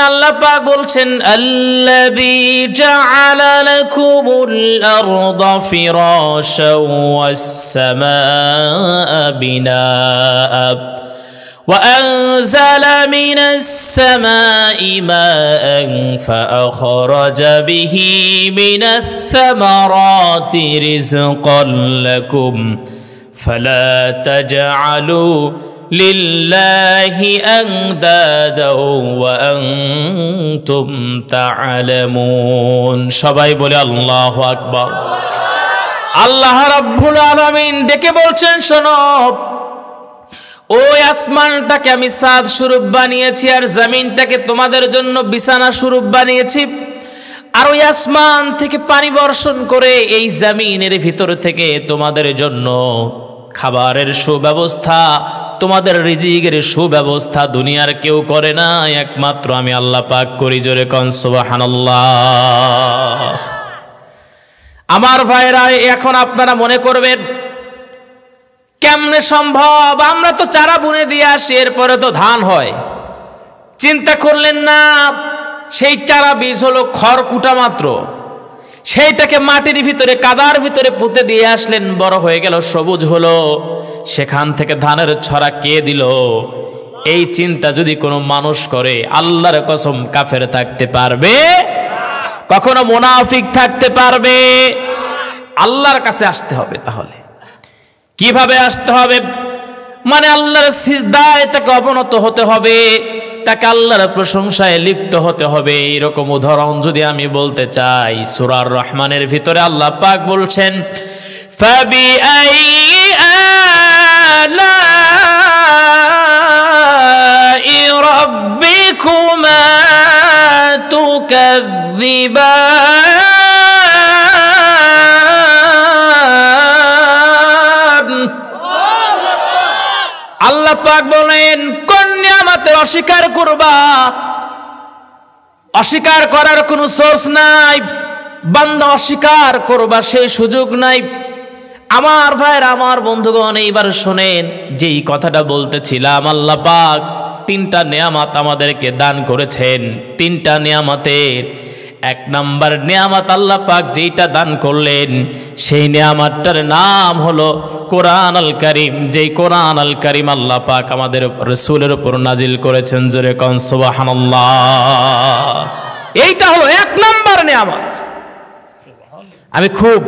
আল্লাহ পাক বলছেন আল্লাযী জাআলা লাকুমুল আরদা ফিরাশাও ওয়াস সামাআ বিনাআ وأنزل من السماء ماء فأخرج به من الثمرات رزقا لكم فلا تجعلوا لله أندادا وأنتم تعلمون সবাই বলে আল্লাহু আকবার আল্লাহ রাব্বুল আলামিন ডেকে বলছেন শোনো ওই আসমানটাকে আমি ছাদ স্বরূপ বানিয়েছি আর জমিনটাকে তোমাদের জন্য বিছানা স্বরূপ বানিয়েছি আর ওই আসমান থেকে পানি বর্ষণ করে এই জমিনের ভিতর থেকে তোমাদের জন্য খাবারের সুব্যবস্থা তোমাদের রিজিকের সুব্যবস্থা দুনিয়ার কেউ করে না একমাত্র আমি আল্লাহ পাক করি জোরে কোন সুবহানাল্লাহ আমার ভাইরা এখন আপনারা মনে করবেন কেমনে সম্ভব আমরা তো চারা বুনে দিয়ে আসি এরপরে তো ধান হয় চিন্তা করলেন না সেই চারা বীজ হলো খড়কুটা মাত্র সেইটাকে মাটির ভিতরে কাদার ভিতরে পুঁতে দিয়ে আসলেন বড় হয়ে গেল সবুজ হলো সেখান থেকে ধানের ছড়া কে দিল এই চিন্তা যদি কোনো মানুষ করে আল্লাহর কসম কাফের থাকতে পারবে কখনো মুনাফিক থাকতে পারবে আল্লাহর কাছে আসতে হবে তাহলে কিভাবে আসতে হবে মানে আল্লাহর সিজদায় তাকে অবনত হতে হবে তাকে আল্লাহর প্রশংসায় লিপ্ত হতে হবে এরকম উদাহরণ যদি আমি বলতে চাই সূরা আর রহমানের ভিতরে আল্লাহ পাক বলছেন ফাবিআইয়ি আলাই রাব্বিকুমা তুকাযযিবান আল্লাহ পাক বলেন কোন নিয়ামতের অস্বীকার করবা অস্বীকার করার কোনো সোর্স নাই বান্দা অস্বীকার করবা সেই সুযোগ নাই আমার ভাইরা আমার বন্ধুগণ এইবার শুনেন যেই কথাটা বলতেছিলাম আল্লাহ পাক তিনটা নিয়ামত আমাদেরকে দান করেছেন তিনটা নিয়ামতের এক নাম্বার নিয়ামত আল্লাহ পাক যেইটা দান করলেন সেই নিয়ামতটার নাম হলো কোরআন আল কারীম যেই কোরআন আল কারীম আল্লাহ পাক আমাদের রাসূলের উপর নাজিল করেছেন জোরে কোন সুবহানাল্লাহ এইটা হলো এক নাম্বার নিয়ামত আমি খুব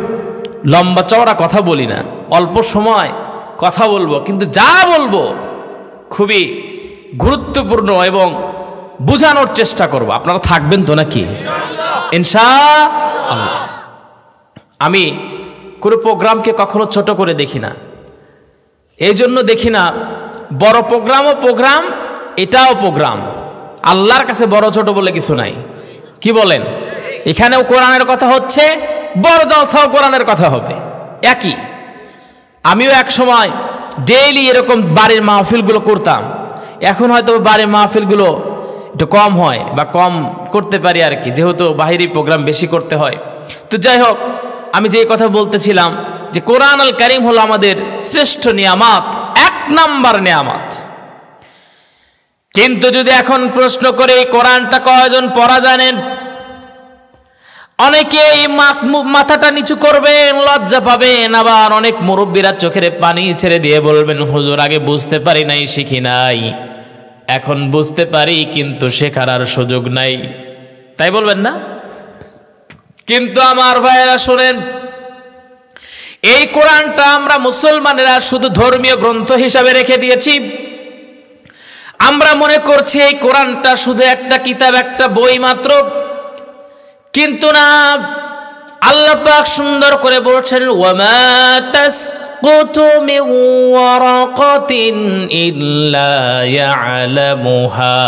লম্বা চওড়া কথা বলি না অল্প সময় কথা বলবো কিন্তু যা বলবো খুবই গুরুত্বপূর্ণ এবং বোঝানোর চেষ্টা করব আপনারা থাকবেন তো নাকি ইনশাআল্লাহ আমি কোনো প্রোগ্রামকে কখনো ছোট করে দেখি না এই জন্য দেখি না বড় প্রোগ্রামও প্রোগ্রাম এটাও প্রোগ্রাম আল্লাহর কাছে বড় ছোট বলে কিছু নাই কি বলেন এখানেও কোরআনের কথা হচ্ছে বড় জলসাও কোরআনের কথা হবে একই আমিও এক সময় ডেইলি এরকম বাড়ির মাহফিলগুলো করতাম এখন হয়তো বাড়ির মাহফিলগুলো একটু কম হয় বা কম করতে পারি আর কি যেহেতু বাহিরি প্রোগ্রাম বেশি করতে হয় তো যাই হোক আমি যে কথা বলতেছিলাম যে কোরআন আল কারীম হলো আমাদের শ্রেষ্ঠ নিয়ামত এক নাম্বার নিয়ামত কিন্তু যদি এখন প্রশ্ন করে এই কোরআনটা কয়জন পড়া জানেন অনেকে মাথাটা নিচু করবেন লজ্জা পাবেন আবার অনেক মুরব্বীরা চোখের পানি ছেড়ে দিয়ে বলবেন হুজুর আগে বুঝতে পারি নাই শিখি নাই এখন বুঝতে পারি কিন্তু শেখার আর সুযোগ নাই তাই বলবেন না কিন্তু আমার ভাইয়েরা শুনেন এই কোরআনটা আমরা মুসলমানেরা শুধু ধর্মীয় গ্রন্থ হিসাবে রেখে দিয়েছি আমরা মনে করছি এই কোরআনটা শুধু একটা কিতাব একটা বই মাত্র কিন্তু না আল্লাহ পাক সুন্দর করে বলছেন ওয়ামা তাসকুতু মিন ওয়ারাকাতিন ইল্লা ইয়ালামুহা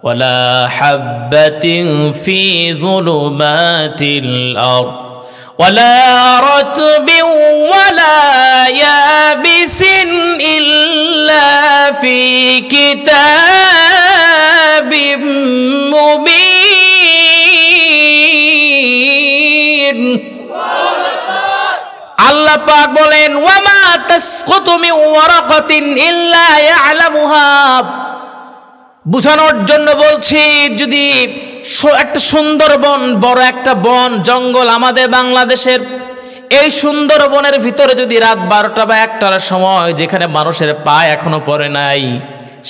ওয়ালা হাববাতিন ফি যুলুমাতিল আরদ ওয়ালা রাতবিন ওয়ালা ইয়াবিসিন ইল্লা ফি কিতাবিম মুবিন আল্লাহ পাক বলেন ওয়ামা তাসকুতু মিন ওয়ারাকাতিন ইল্লা ইয়ালামুহা বুঝানোর জন্য বলছি, যদি একটা সুন্দরবন, বড় একটা বন জঙ্গল আমাদের বাংলাদেশের, এই সুন্দরবনের ভিতরে যদি রাত 12টা বা 1টার সময়, যেখানে মানুষের পা এখনো পড়ে নাই,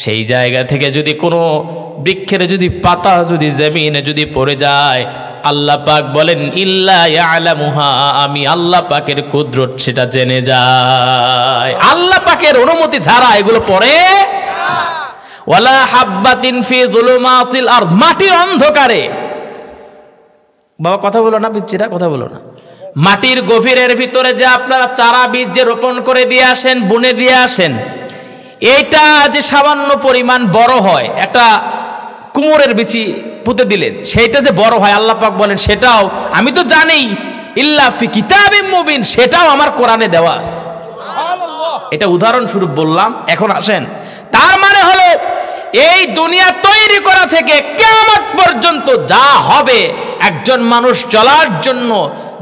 সেই জায়গা থেকে যদি কোনো বৃক্ষের যদি পাতা যদি জমিনে যদি পড়ে যায়, আল্লাহ পাক বলেন ইল্লা ইয়ালামুহা, আমি আল্লাহ পাকের কুদরত সেটা জেনে যায়। আল্লাহ পাকের অনুমতি ছাড়া এগুলো পড়ে। ওয়ালা হাব্বাতিন ফি যুলুমাতিল আরদ, মাটির অন্ধকারে, বাবা কথা বলো না, পিচ্চিরা কথা বলো না, মাটির গভীরের ভিতরে যে আপনারা চারা বীজ যে রোপণ করে দিয়ে আসেন, বুনে দিয়ে আসেন, এইটা যে সামান্য পরিমাণ বড় হয়, একটা কুমড়ের বিচি পুঁতে দিলেন, সেইটা যে বড় হয়, আল্লাহ পাক বলেন সেটাও আমি তো জানি, ইল্লা ফি কিতাবিম মুবিন, সেটাও আমার কোরআনে দেওয়া আছে। এটা উদাহরণস্বরূপ বললাম। এখন আসেন, তার মানে হলো এই দুনিয়া তৈরি করা থেকে কিয়ামত পর্যন্ত যা হবে, একজন মানুষ চলার জন্য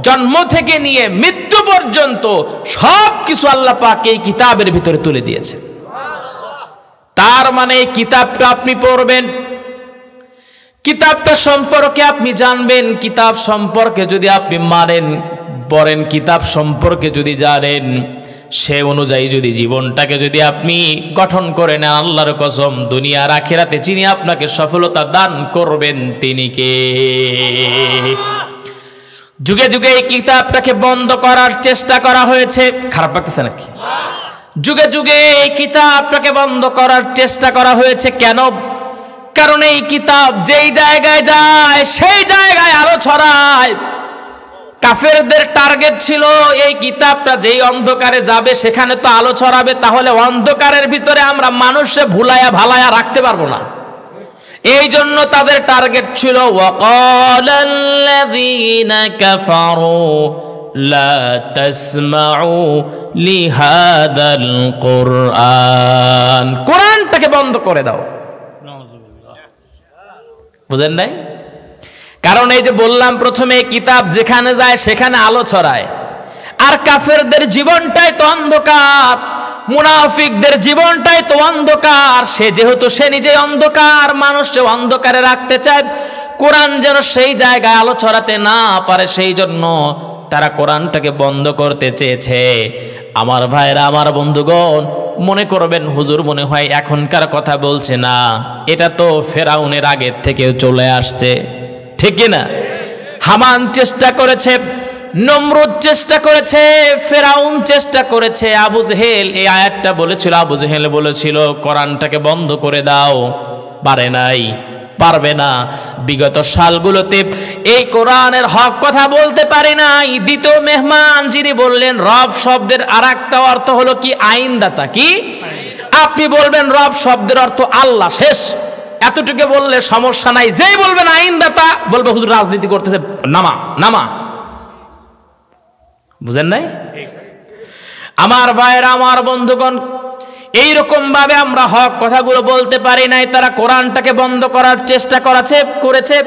জন্ম থেকে নিয়ে মৃত্যু পর্যন্ত সব কিছু আল্লাহ পাক এই কিতাবের ভিতরে তুলে দিয়েছে। তার মানে এই কিতাবটা আপনি পড়বেন, কিতাবটা সম্পর্কে আপনি জানবেন, কিতাব সম্পর্কে যদি আপনি মানেন, পড়েন, কিতাব সম্পর্কে যদি জানেন, সে অনুযায়ী যদি জীবনটাকে যদি আপনি গঠন করে নেন, আল্লাহর কসম দুনিয়ার আখিরাতে যিনি আপনাকে সফলতা দান করবেন তিনি কে? যুগে যুগে এই কিতাবটাকে বন্ধ করার চেষ্টা করা হয়েছে। খারাপ লাগতেছে নাকি? যুগে যুগে এই কিতাবটাকে বন্ধ করার চেষ্টা করা হয়েছে। কেন? কারণ এই কিতাব যেই জায়গায় যায় সেই জায়গায় আলো ছড়ায়। কাফেরদের টার্গেট ছিল এই কিতাবটা যেই অন্ধকারে যাবে সেখানে তো আলো ছড়াবে, তাহলে অন্ধকারের ভিতরে আমরা মানুষে ভুলায়া ভালায়া রাখতে পারবো না। এই জন্য তাদের টার্গেট ছিল ওয়াকালাল্লাযীনা কাফারু লা তাসমাউ লিহাদাল কুরআন, কোরআনটাকে বন্ধ করে দাও। বুঝেন নাই? কারণ এই যে বললাম প্রথমে, কিতাব যেখানে যায় সেখানে আলো ছড়ায়। আর কাফেরদের জীবনটাই তো অন্ধকার, মুনাফিকদের জীবনটাই তো অন্ধকার। সে যেহেতু সে নিজে অন্ধকার, মানুষকে অন্ধকারে রাখতে চায়, কোরআন যেন সেই জায়গায় আলো ছড়াতে না পারে, সেই জন্য তারা কোরআনটাকে বন্ধ করতে চেয়েছে। আমার ভাইরা, আমার বন্ধুগণ, মনে করবেন হুজুর মনে হয় এখনকার কথা বলছে না, এটা তো ফেরাউনের আগের থেকেও চলে আসছে, ঠিক না? হামান চেষ্টা করেছে, নমরুদ চেষ্টা করেছে, ফেরাউন চেষ্টা করেছে, আবু জেহেল এই আয়াতটা বলেছিল, আবু জেহেল বলেছিল কোরআনটাকে বন্ধ করে দাও, পারে নাই, পারবে না। বিগত সালগুলোতে এই কোরআনের হক কথা বলতে পারে নাই। দ্বিতীয় মেহমান যিনি বললেন, রব শব্দের আরেকটা অর্থ হলো কি? আইনদাতা। কি? আপনি বলবেন রব শব্দের অর্থ আল্লাহ, শেষ, এতটুকু বললে সমস্যা নাই। যেই বলবেন আইনদাতা, বলবে হুজুর রাজনীতি করতেছে, নামা নামা। বুঝেন নাই? আমার ভাইয়েরা, আমার বন্ধুগণ, এইরকম ভাবে আমরা হক কথাগুলো বলতে পারি নাই। তারা কোরআনটাকে বন্ধ করার চেষ্টা করেছে,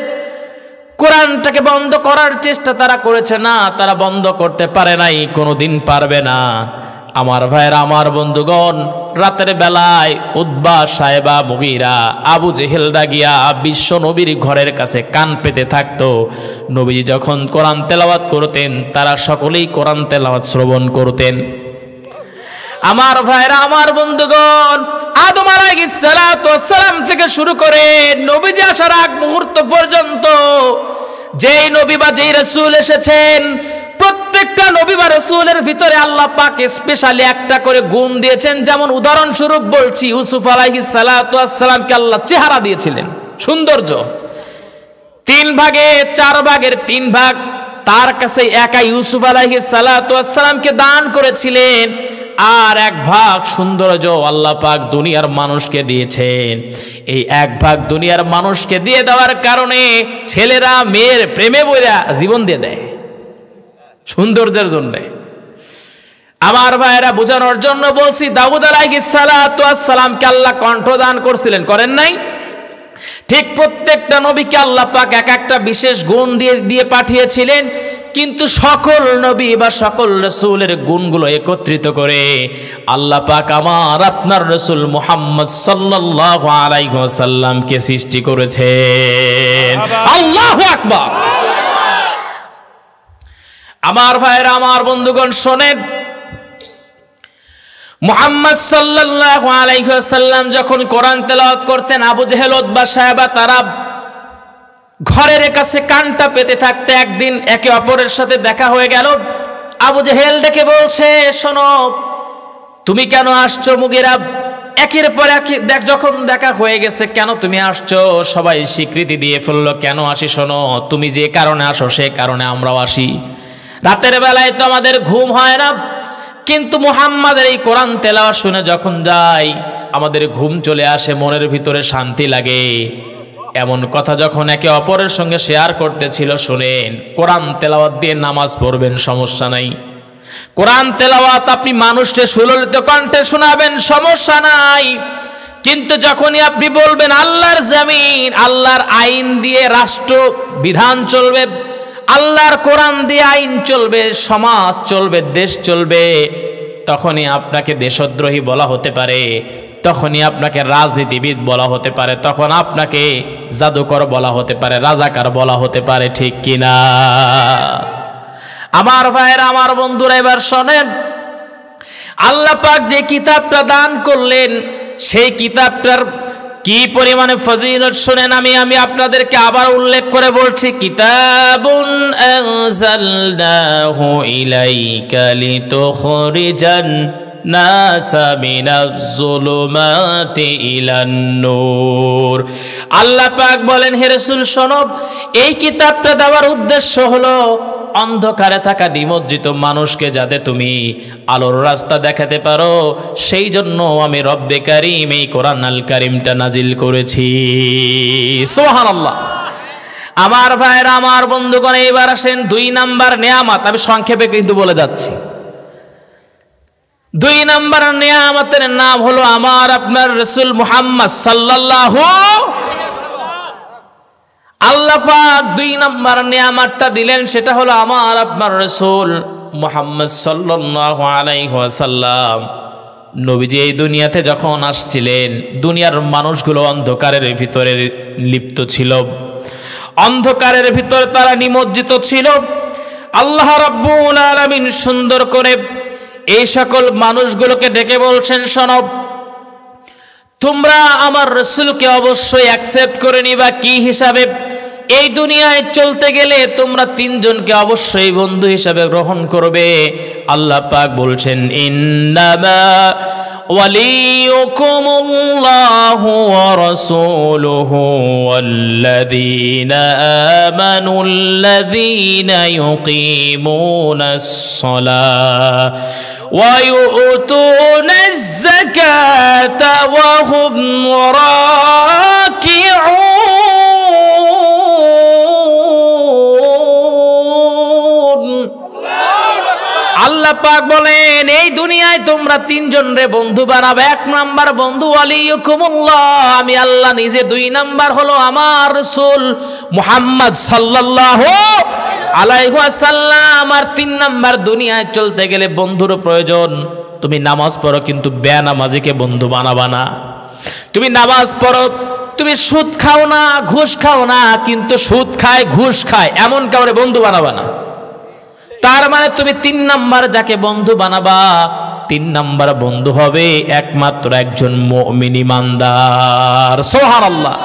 কোরআনটাকে বন্ধ করার চেষ্টা তারা করেছে না, তারা বন্ধ করতে পারে নাই, কোনোদিন পারবে না। আমার ভাইয়েরা, আমার বন্ধুগণ, রাতের বেলায় উতবা, সাইবা, মুগীরা, আবু জেহেলরা গিয়া বিশ্ব নবীর ঘরের কাছে কান পেতে থাকতো। নবী যখন কোরআন তেলাওয়াত করতেন, তারা সকলেই কোরআন তেলাওয়াত শ্রবণ করতেন। আমার ভাইরা, আমার বন্ধুগণ, আদম আলাইহিস সালাতু ওয়াস সালাম থেকে শুরু করে নবীজি আসার আগ মুহূর্ত পর্যন্ত যেই নবী বা যেই রাসূল এসেছেন, প্রত্যেকটা নবী বা রাসূলের ভিতরে আল্লাহ পাক স্পেশালি একটা করে গুণ দিয়েছেন। যেমন উদাহরণস্বরূপ বলছি, ইউসুফ আলাইহিস সালাতু ওয়াস সালামকে আল্লাহ চেহারা দিয়েছিলেন, সৌন্দর্য। 3 ভাগে 4 ভাগের 3 ভাগ তার কাছে একা ইউসুফ আলাইহিস সালাতু ওয়াস সালামকে দান করেছিলেন, আর 1 ভাগ সৌন্দর্য আল্লাহ পাক দুনিয়ার মানুষকে দিয়েছেন। এই 1 ভাগ দুনিয়ার মানুষকে দিয়ে দেওয়ার কারণে ছেলেরা মেয়ের প্রেমে বইরা জীবন দিয়ে দেয়, সৌন্দর্যের জন্য। আমার ভাইয়েরা, বোঝানোর জন্য বলছি, দাউদ আলাইহিস সালাতু ওয়াস সালামকে আল্লাহ কণ্ঠ দান করছিলেন, করেন নাই? ঠিক প্রত্যেকটা নবীকে আল্লাহ পাক এক একটা বিশেষ গুণ দিয়ে পাঠিয়েছিলেন। কিন্তু সকল নবী বা সকল রাসূলের গুণগুলো একত্রিত করে আল্লাহ পাক আমার আপনার রাসূল মুহাম্মদ সাল্লাল্লাহু আলাইহি ওয়াসাল্লামকে সৃষ্টি করেছেন। আল্লাহু আকবার। আমার ভাইরা, আমার বন্ধুগণ, শোনেন, মুহাম্মদ সাল্লাল্লাহু আলাইহি ওয়াসাল্লাম যখন কোরআন তেলাওয়াত করতেন, আবু জেহেল, উতবা, সায়বা তারা ঘরের কাছে কানটা পেতে থাকতে একদিন একে অপরের সাথে দেখা হয়ে গেল। আবু জেহেল ডেকে বলছে, শোনো, তুমি কেন আসছো? মুগিরা একের পর এক যখন দেখা হয়ে গেছে, কেন তুমি আসছো? সবাই স্বীকৃতি দিয়ে ফেললো, কেন আসি? শোনো, তুমি যে কারণে আসো সে কারণে আমরাও আসি। রাতের বেলায় তো আমাদের ঘুম হয় না, কিন্তু মুহাম্মাদের এই কোরআন তেলাওয়াত শুনে যখন যাই আমাদের ঘুম চলে আসে, মনের ভিতরে শান্তি লাগে। এমন কথা যখন একে অপরের সঙ্গে শেয়ার করতেছিল, শুনেন, কোরআন তেলাওয়াত দিয়ে নামাজ পড়বেন, সমস্যা নাই। কোরআন তেলাওয়াত আপনি মানুষকে সুললিত কণ্ঠে শোনাবেন, সমস্যা নাই। কিন্তু যখনই আপনি বলবেন আল্লাহর জমিন, আল্লাহর আইন দিয়ে রাষ্ট্র বিধান চলবে, আল্লাহর কোরআন দিয়ে আইন চলবে, সমাজ চলবে, দেশ চলবে, তখনই আপনাকে দেশদ্রোহী বলা হতে পারে, তখনই আপনাকে রাজনীতিবিদ বলা হতে পারে, তখন আপনাকে জাদুকর বলা হতে পারে, রাজাকার বলা হতে পারে, ঠিক কিনা? আমার ভাইয়েরা, আমার বন্ধুরা, এবার শোনেন, আল্লাহ পাক যে কিতাবটা দান করলেন সেই কিতাবটার কি পরিমাণে ফজিলত শুনেন। আমি আপনাদেরকে আবার উল্লেখ করে বলছি, কিতাবুন আনজালনাহু ইলাইকা লিতুখরিজান নাসা মিনাজ যুলুমাতি ইলান নূর। আল্লাহ পাক বলেন, হে রাসূল শোনো, এই কিতাবটা দেওয়ার উদ্দেশ্য হলো অন্ধকারে থাকা নিমজ্জিত মানুষকে যাতে তুমি আলোর রাস্তা দেখাতে পারো, সেই জন্য আমি রব্বে কারীম এই কোরআন আল কারীমটা নাজিল করেছি। সুবহানাল্লাহ। আমার ভাইরা, আমার বন্ধুগণ, এবার আসেন 2 নাম্বার নেয়ামত। আমি সংক্ষেপে কিন্তু বলে যাচ্ছি। 2 নাম্বার নেয়ামতের নাম হলো আমার আপনার রাসূল মুহাম্মদ সাল্লাল্লাহু। আল্লাহ পাক 2 নাম্বার নেয়ামতটা দিলেন, সেটা হলো আমার আপনার রাসূল মুহাম্মদ সাল্লাল্লাহু আলাইহি ওয়াসাল্লাম। নবীজি এই দুনিয়াতে যখন আসছিলেন, দুনিয়ার মানুষগুলো অন্ধকারের ভিতরে লিপ্ত ছিল, অন্ধকারের ভিতরে তারা নিমজ্জিত ছিল। আল্লাহ রাব্বুল আলামিন সুন্দর করে এই সকল মানুষগুলোকে ডেকে বলছেন, শোনো, তোমরা আমার রাসূলকে অবশ্যই অ্যাকসেপ্ট করে নিবা। কি হিসাবে? এই দুনিয়ায় চলতে গেলে তোমরা 3 জনকে অবশ্যই বন্ধু হিসাবে গ্রহণ করবে। আল্লাহ পাক বলছেন, ইন্নামা ওয়ালিয়ুকুমুল্লাহু ওয়া রাসূলুহু ওয়াল্লাযীনা আমানুল্লাযীনা ইউকিমুনাস সালাহ ওয়া ইউতুনাজ যাকাতা ওয়া হুম রাকিউন। আল্লাহ পাক বলেন, এই দুনিয়ায় তোমরা 3 জন রে বন্ধু বানাবে। 1 নাম্বার বন্ধু ওয়ালিয়ুকুমুল্লাহ, আমি আল্লাহ নিজে। 2 নাম্বার হলো আমার রাসূল মুহাম্মদ সাল্লাল্লাহু আলাইহি ওয়াসাল্লাম। আর 3 নাম্বার, দুনিয়ায় চলতে গেলে বন্ধুর প্রয়োজন। তুমি নামাজ পড়ো, কিন্তু বেনামাজিকে বন্ধু বানাবা না। তুমি নামাজ পড়ো, তুমি সুদ খাও না, ঘুষ খাও না, কিন্তু সুদ খায়, ঘুষ খায়, এমন কাউরে বন্ধু বানাবা না। তার মানে তুমি 3 নাম্বার যাকে বন্ধু বানাবা, 3 নাম্বার বন্ধু হবে একমাত্র একজন মুমিন ইমানদার। সুবহানাল্লাহ।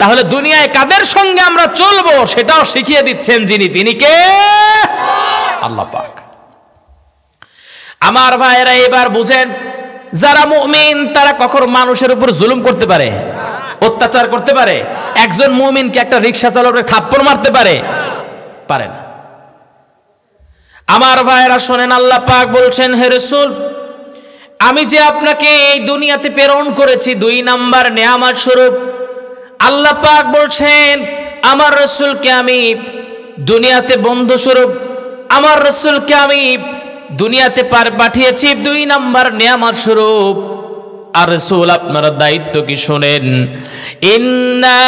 তাহলে দুনিয়ায় কাদের সঙ্গে আমরা চলবো সেটাও শিখিয়ে দিচ্ছেন যিনি, তিনি কে? আল্লাহ পাক। আমার ভাইরা, এবার বুঝেন, যারা মুমিন তারা কখনো মানুষের উপর জুলুম করতে পারে, অত্যাচার করতে পারে? একজন মুমিনকে একটা রিকশা চালকের থাপ্পড় মারতে পারে? পারে না। আমার ভাইরা শোনেন, আল্লাহ পাক বলছেন, হে রাসূল, আমি যে আপনাকে এই দুনিয়াতে প্রেরণ করেছি 2 নাম্বার নেয়ামত স্বরূপ। আল্লাহ পাক বলছেন, আমার রাসূলকে আমি দুনিয়াতে বন্ধু স্বরূপ, আমার রাসূলকে আমি দুনিয়াতে পাঠিয়েছি 2 নাম্বার নেয়ামত স্বরূপ। আর রাসূল আপনার দায়িত্ব কি শুনেন, ইন্না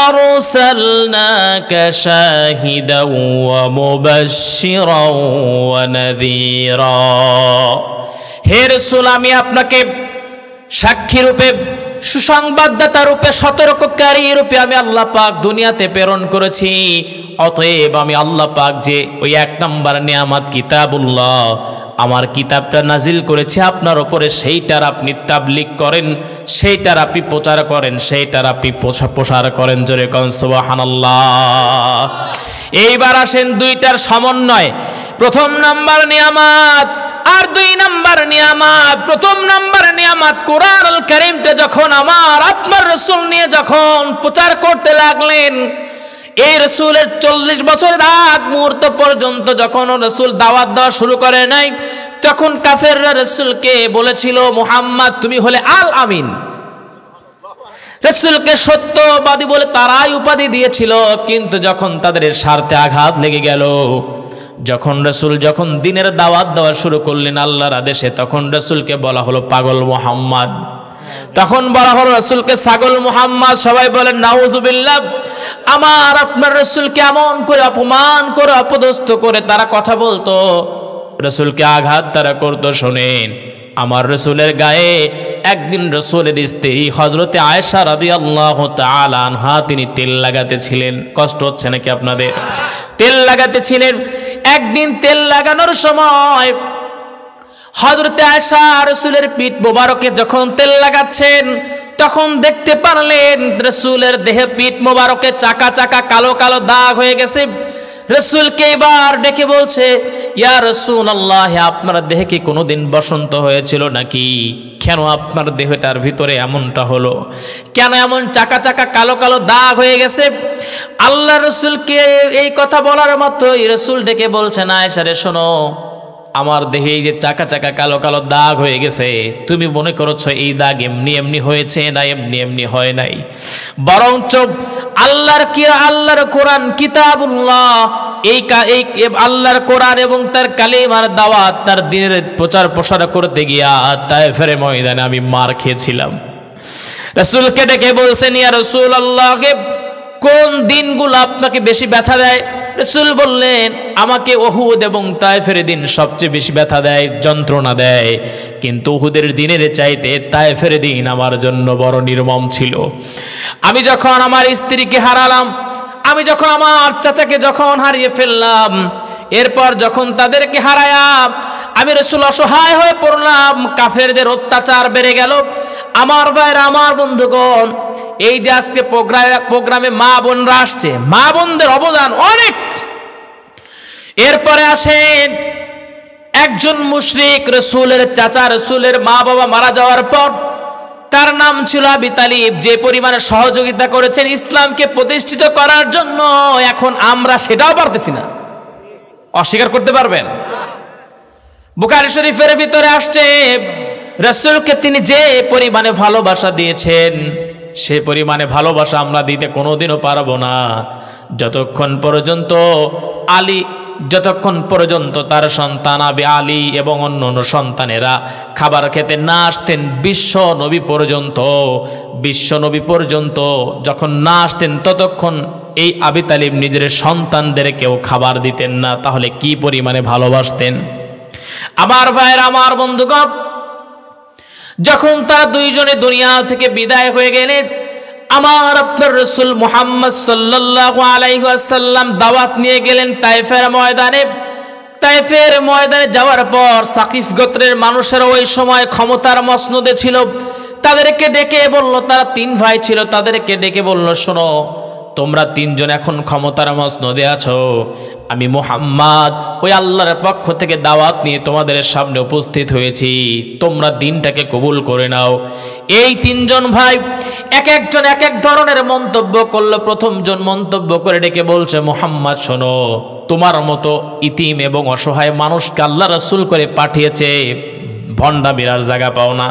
আরসালনাকা শাহিদাও ওয়া মুবাশশিরাও ওয়া নাযীরা। হে রাসূল, আমি আপনাকে সাক্ষী রূপে, সুসংবাদদাতা রূপে, সতর্ককারী রূপে আমি আল্লাহ পাক দুনিয়াতে প্রেরণ করেছি। অতএব আমি আল্লাহ পাক যে ওই এক নম্বর নিয়ামত কিতাবুল্লাহ, আমার কিতাবটা নাজিল করেছি আপনার উপরে, সেইটার আপনি তাবলীগ করেন, সেইটার আপনি প্রচার করেন, সেইটার আপনি প্রসার করেন। জোরে কোন সুবহানাল্লাহ। এইবার আসেন দুইটার সমন্বয়, প্রথম নাম্বার নিয়ামত আর দুই নাম্বার নিয়ামত। প্রথম নাম্বার নিয়ামত কোরআনুল কারীমটা যখন আমার আপনার রাসূল নিয়ে যখন প্রচার করতে লাগলেন, এই রাসূলের 40 বছরের আগ মুহূর্ত পর্যন্ত যখন রাসূল দাওয়াত দেওয়া শুরু করে নাই, তখন কাফেররা রাসূলকে বলেছিল, মুহাম্মদ তুমি হলে আল আমিন। রাসূলকে সত্যবাদী বলে তারাই উপাধি দিয়েছিল। কিন্তু যখন তাদের স্বার্থে আঘাত লেগে গেল, যখন রাসূল যখন দিনের দাওয়াত দেওয়া শুরু করলেন আল্লাহর আদেশে, তখন রাসূলকে বলা হলো পাগল মুহাম্মদ, তখন বলা হলো রাসূলকে ছাগল মুহাম্মদ। সবাই বলেন নাউজুবিল্লাহ। আমার আপনার রাসূলকে এমন করে অপমান করে অপদস্থ করে তারা কথা বলতো, রাসূলকে আঘাত তারা করতো। শোনেন, আমার রাসূলের গায়ে একদিন রাসূলের স্ত্রী হযরতে আয়েশা রাদিয়াল্লাহু তাআলা আনহা তিনি তেল লাগাতে ছিলেন। কষ্ট হচ্ছে নাকি আপনাদের? তেল লাগাতে ছিলেন। একদিন তেল লাগানোর সময় হযরতে আয়েশা রাসূলের পিঠ মোবারকে যখন তেল লাগাচ্ছেন, তখন দেখতে পারলেন রাসূলের দেহে পিঠ মোবারকে চাকা চাকা কালো কালো দাগ হয়ে গেছে। রাসূলকে এবার ডেকে বলছে, ইয়া রাসূলুল্লাহ, আপনার দেহে কি কোনোদিন বসন্ত হয়েছিল নাকি? কেন আপনার দেহটার ভিতরে এমনটা হলো? কেন এমন চাকা চাকা কালো কালো দাগ হয়ে গেছে? আল্লাহ রাসূলকে এই কথা বলার মাত্রই রাসূল ডেকে বলছেন, আয়েশা রে শোনো, আমার দেহে এই যে চাকা চাকা কালো কালো দাগ হয়ে গেছে, তুমি মনে করছো এই দাগ এমনি এমনি হয়েছে? না, এমনি এমনি হয় নাই, বরঞ্চ আল্লাহর কোরআন কিতাবুল্লাহ, এই আল্লাহর কোরআন এবং তার কালিমার দাওয়াত, তার দিনের প্রচার প্রসার করতে গিয়া তায়েফের ময়দানে আমি মার খেয়েছিলাম। রাসূলকে ডেকে বলছেন, ইয়া রাসূলুল্লাহ, কোন দিনগুলো আপনাকে বেশি ব্যথা দেয়? রাসূল বললেন, আমাকে উহুদ এবং তায়েফের দিন সবচেয়ে বেশি ব্যথা দেয়, যন্ত্রণা দেয়। কিন্তু উহুদের দিনের চাইতে তায়েফের দিন আমার জন্য বড় নির্মম ছিল। আমি যখন আমার স্ত্রীকে হারালাম, আমি যখন আমার চাচাকে যখন হারিয়ে ফেললাম, এরপর যখন তাদেরকে হারায়া আমি রাসূল অসহায় হয়ে পড়লাম, কাফেরদের অত্যাচার বেড়ে গেল। আমার ভাইরা, আমার বন্ধুগণ, এই যে আজকে প্রোগ্রামে মা বোনরা আসছে, মা বোনদের অবদান অনেক। এরপরে আসেন একজন মুশরিক, রাসূলের চাচা, রাসূলের মা বাবা মারা যাওয়ার পর তার নাম ছিল আবি তালিব, যে পরিমাণে সহযোগিতা করেছেন ইসলামকে প্রতিষ্ঠিত করার জন্য, এখন আমরা সেটাও পারতেছি না। অস্বীকার করতে পারবেন? বুখারী শরীফের ভিতরে আসছে, রাসূলকে তিনি যে পরিমাণে ভালোবাসা দিয়েছেন, সে পরিমাণে ভালোবাসা আমরা দিতে কোনোদিনও পারবো না, যতক্ষণ পর্যন্ত তার সন্তান আবি আলী এবং অন্য সন্তানেরা খাবার খেতে না আসতেন। বিশ্ব নবী পর্যন্ত যখন না আসতেন, ততক্ষণ এই আবি তালিব নিজের সন্তানদেরকেও খাবার দিতেন না। তাহলে কি পরিমাণে ভালোবাসতেন? আমার ভাইয়েরা, আমার বন্ধুগণ, যখন তারা দুইজনে দুনিয়া থেকে বিদায় হয়ে গেলেন, আমার আপনার রাসূল মুহাম্মদ সাল্লাল্লাহু আলাইহি ওয়াসাল্লাম দাওয়াত নিয়ে গেলেন তায়েফের ময়দানে। তায়েফের ময়দানে যাওয়ার পর সাকিফ গোত্রের মানুষেরা ওই সময় ক্ষমতার মসনদে ছিল। তাদেরকে ডেকে বলল, তারা 3 ভাই ছিল, তাদেরকে ডেকে বলল, শোনো, তোমরা 3 জন এখন ক্ষমতার মসনদে আছো, আমি মুহাম্মদ ওই আল্লাহর পক্ষ থেকে দাওয়াত নিয়ে তোমাদের সামনে উপস্থিত হয়েছি, তোমরা দিনটাকে কবুল করে নাও। এই 3 জন ভাই এক একজন এক এক ধরনের মন্তব্য করলো। প্রথম জন মন্তব্য করে ডেকে বলছে, মুহাম্মদ শোনো, তোমার মতো ইতিম এবং অসহায় মানুষকে আল্লাহ রাসূল করে পাঠিয়েছে, ভণ্ডামির আর জায়গা পাও না।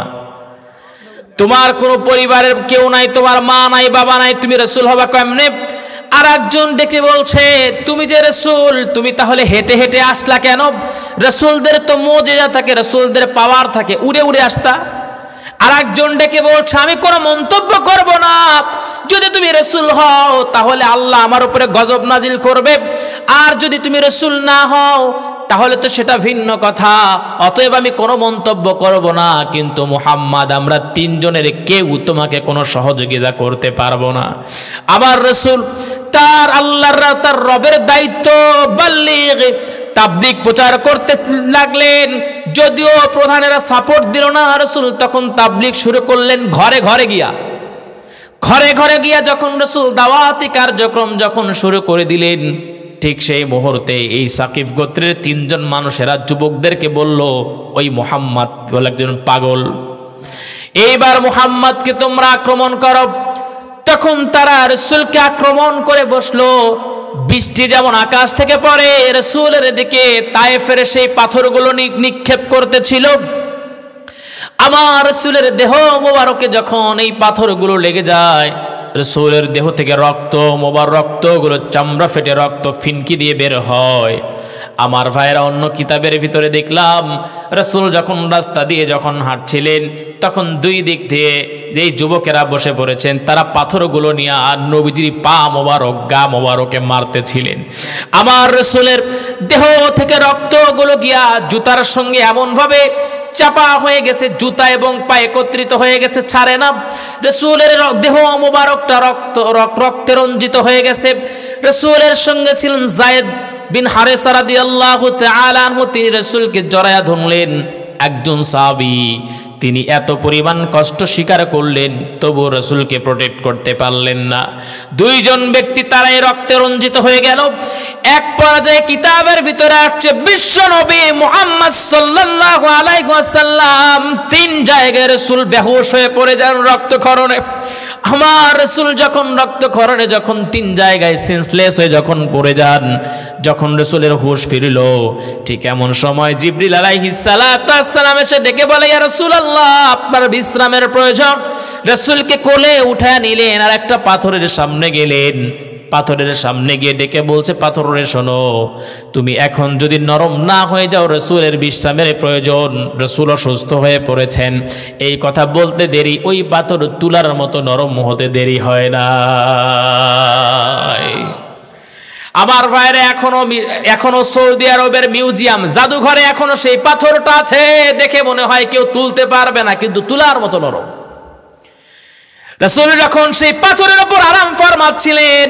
তোমার কোনো পরিবারের কেউ নাই, তোমার মা নাই, বাবা নাই, তুমি রাসূল হবা কেমনে? আর একজন ডেকে বলছে, তুমি যে রাসূল, তুমি তাহলে হেঁটে হেঁটে আসলা কেন? রাসূলদের তো মুজিজা থাকে, রাসূলদের পাওয়ার থাকে, উড়ে উড়ে আসতা। আর একজন ডেকে বলছে আমি কোনো মন্তব্য করব না, যদি তুমি রাসূল হও তাহলে আল্লাহ আমার উপরে গজব নাজিল করবে, আর যদি তুমি রাসূল না হও তাহলে তো সেটা ভিন্ন কথা, অতএব আমি কোনো মন্তব্য করব না। কিন্তু মুহাম্মদ আমরা তিনজনের কেউ তোমাকে কোনো সহযোগিতা করতে পারবো না। আমার রাসূল তার আল্লাহর তার রবের দায়িত্ব বাল্লিগ তাবলীগ প্রচার করতে লাগলেন। যদিও প্রধানেরা সাপোর্ট দিল না, রাসূল তখন তাবলীগ শুরু করলেন ঘরে ঘরে গিয়া। ঘরে ঘরে গিয়া যখন রাসূল দাওয়াতি কার্যক্রম যখন শুরু করে দিলেন, ঠিক সেই মুহূর্তে এই সাকিফ গোত্রের তিনজন মানুষেরা যুবকদেরকে বলল, ওই মুহাম্মদ বলে একজন পাগল, এইবার মুহাম্মদকে তোমরা আক্রমণ করো। তখন তারা রাসূলকে আক্রমণ করে বসলো। বৃষ্টি যেমন আকাশ থেকে পড়ে রাসূলের দিকে তায়েফের সেই পাথরগুলো নিক্ষেপ করতেছিল। আমার রাসূলের দেহ মোবারকে যখন এই পাথরগুলো লেগে যায়, রাসূলের দেহ থেকে রক্ত রক্তগুলো চামড়া ফেটে রক্ত ফিনকি দিয়ে বের হয়। আমার ভাইয়েরা, অন্য কিতাবের ভিতরে দেখলাম রাসূল যখন রাস্তা দিয়ে যখন হাঁটছিলেন তখন দুই দিক দিয়ে যেই যুবকেরা বসে পড়েছেন তারা পাথরগুলো নিয়ে আর নবীজির পা মোবারক গা মোবারকে মারতেছিলেন। আমার রাসূলের দেহ থেকে রক্তগুলো গিয়া জুতার সঙ্গে এমনভাবে চাপা হয়ে গেছে, জুতা এবং পা একত্রিত হয়ে গেছে, ছাড়ে না। রাসূলের দেহ মোবারকটা রক্তে রঞ্জিত হয়ে গেছে। রাসূলের সঙ্গে ছিলেন যায়েদ বিন হারেসা রাদিয়াল্লাহু তাআলা আনহু, তিনি রাসূলকে জড়ায়া ধরলেন। একজন সাহাবী, তিনি এত পরিমাণ কষ্ট স্বীকার করলেন তবু রাসূলকে প্রোটেক্ট করতে পারলেন না। দুইজন ব্যক্তি তারাই রক্তে রঞ্জিত হয়ে গেল। এক পর্যায়ে কিতাবের ভিতরে আসছে বিশ্ব নবী মুহাম্মদ সাল্লাল্লাহু আলাইহি ওয়াসাল্লাম তিন জায়গায় রাসূল বেহুশ হয়ে পড়ে যান রক্তক্ষরণে। আমার রাসূল যখন রক্তক্ষরণে যখন তিন জায়গায় সেন্সলেস হয়ে যখন পড়ে যান, যখন রাসূলের হুঁশ ফিরল, ঠিক এমন সময় জিবরিল আলাইহিস সালাতু ওয়াস সালাম এসে ডেকে বলে, ইয়া রাসূলুল্লাহ আপনার বিশ্রামের প্রয়োজন। রাসূলকে কোলে উঠায় নিলেন আর একটা পাথরের সামনে গেলেন। পাথরের সামনে গিয়ে ডেকে বলছে, পাথরের শোনো, তুমি এখন যদি নরম না হয়ে যাও রাসূলের বিশ্রামের প্রয়োজন, রাসূল অসুস্থ হয়ে পড়েছেন। এই কথা বলতে দেরি, ওই পাথর তুলার মতো নরম হতে দেরি হয় না। আমার ভাইরা, এখনো সৌদি আরবের মিউজিয়াম জাদুঘরে এখনো সেই পাথরটা আছে, দেখে মনে হয় কেউ তুলতে পারবে না, কিন্তু তুলার মতো নরম। রাসূল যখন সেই পাথরের উপর আরাম ফরমাচ্ছিলেন,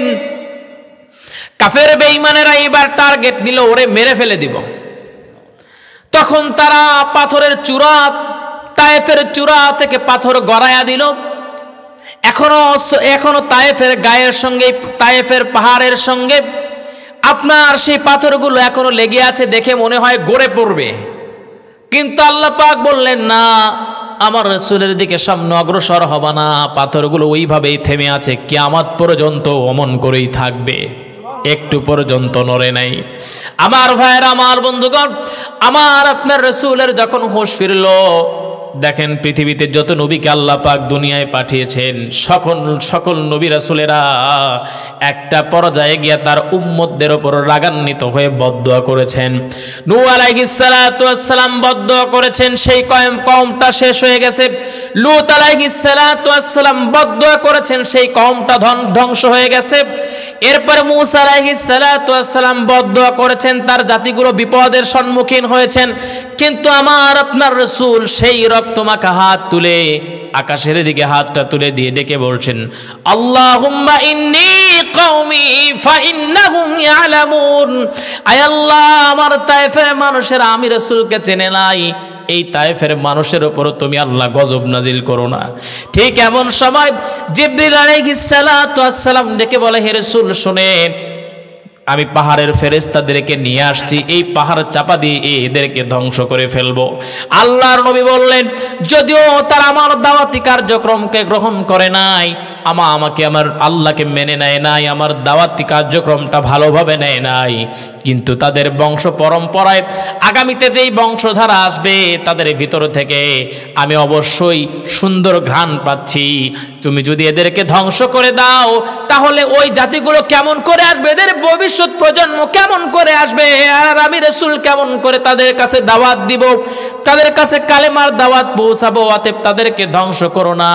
কাফের বেঈমানেরা এবার টার্গেট নিল, ওরে মেরে ফেলে দিব। তখন তারা পাথরের চূড়া, তায়েফের চূড়া থেকে পাথর গড়ায়া দিল। এখনো তায়েফের গায়ের সঙ্গে, তায়েফের পাহাড়ের সঙ্গে আপনার সেই পাথরগুলো এখনো লেগে আছে, দেখে মনে হয় গড়ে পড়বে। কিন্তু আল্লাহ পাক বললেন, না, আমার রাসূলের দিকে সামনে অগ্রসর হবে না, পাথরগুলো ওইভাবেই থেমে আছে, কিয়ামত পর্যন্ত অমন করেই থাকবে, একটু পর্যন্ত নড়ে নাই। আমার ভাইয়েরা, আমার বন্ধুগণ, আমার আপনার রাসূলের যখন হুঁশ ফিরল, দেখেন পৃথিবীতে যত নবীকে আল্লাহ পাক দুনিয়ায় পাঠিয়েছেন সকল নবী রাসূলেরা একটা পর্যায়ে গিয়া তার উম্মতদের উপর রাগান্বিত হয়ে বদদুয়া করেছেন। নূহ আলাইহিস সালাতু ওয়াস সালাম বদদুয়া করেছেন, সেই কওমটা শেষ হয়ে গেছে। লূত আলাইহিস সালাতু ওয়াস সালাম বদদুয়া করেছেন, সেই কওমটা ধ্বংস হয়ে গেছে। এরপর মূসা আলাইহিস সালাতু ওয়াস সালাম বদদুয়া করেছেন, তার জাতিগুলো বিপদের সম্মুখীন হয়েছেন। কিন্তু আমার আপনার রাসূল সেই রক্তমাখা হাত তুলে আকাশের দিকে হাতটা তুলে দিয়ে ডেকে বলছেন, আল্লাহুম্মা ইন্নী কওমি ফাইন্নাহুম ইয়ালামুন। আয় আল্লাহ, আমার তায়েফের মানুষেরা আমি রাসূলকে চেনে নাই, এই তায়েফের মানুষের উপর তুমি আল্লাহ গজব নাজিল করো না। ঠিক এমন সময় জিবরিল আলাইহিস সালাতু ওয়াস সালাম ডেকে বলে, হে রাসূল শুনেন, আমি পাহাড়ের ফেরেশতাদেরকে নিয়ে আসছি, এই পাহাড় চাপা দিয়ে এদেরকে ধ্বংস করে ফেলবো। আল্লাহর নবী বললেন, যদিও তারা আমার দাওয়াতি কার্যক্রমকে গ্রহণ করে নাই, আমাকে আমার আল্লাহকে মেনে নেয় নাই, আমার দাওয়াতি কার্যক্রমটা ভালোভাবে নেয় নাই, কিন্তু তাদের বংশ পরম্পরায় আগামীতে যেই বংশধারা আসবে তাদের ভিতর থেকে আমি অবশ্যই সুন্দর ঘ্রাণ পাচ্ছি। তুমি যদি এদেরকে ধ্বংস করে দাও তাহলে ওই জাতিগুলো কেমন করে আসবে, এদের ভবিষ্যৎ ভবিষ্যৎ প্রজন্ম কেমন করে আসবে, আর আমি রাসূল কেমন করে তাদের কাছে দাওয়াত দিব, তাদের কাছে কালেমার দাওয়াত পৌঁছাবো। অতএব তাদেরকে ধ্বংস করো না,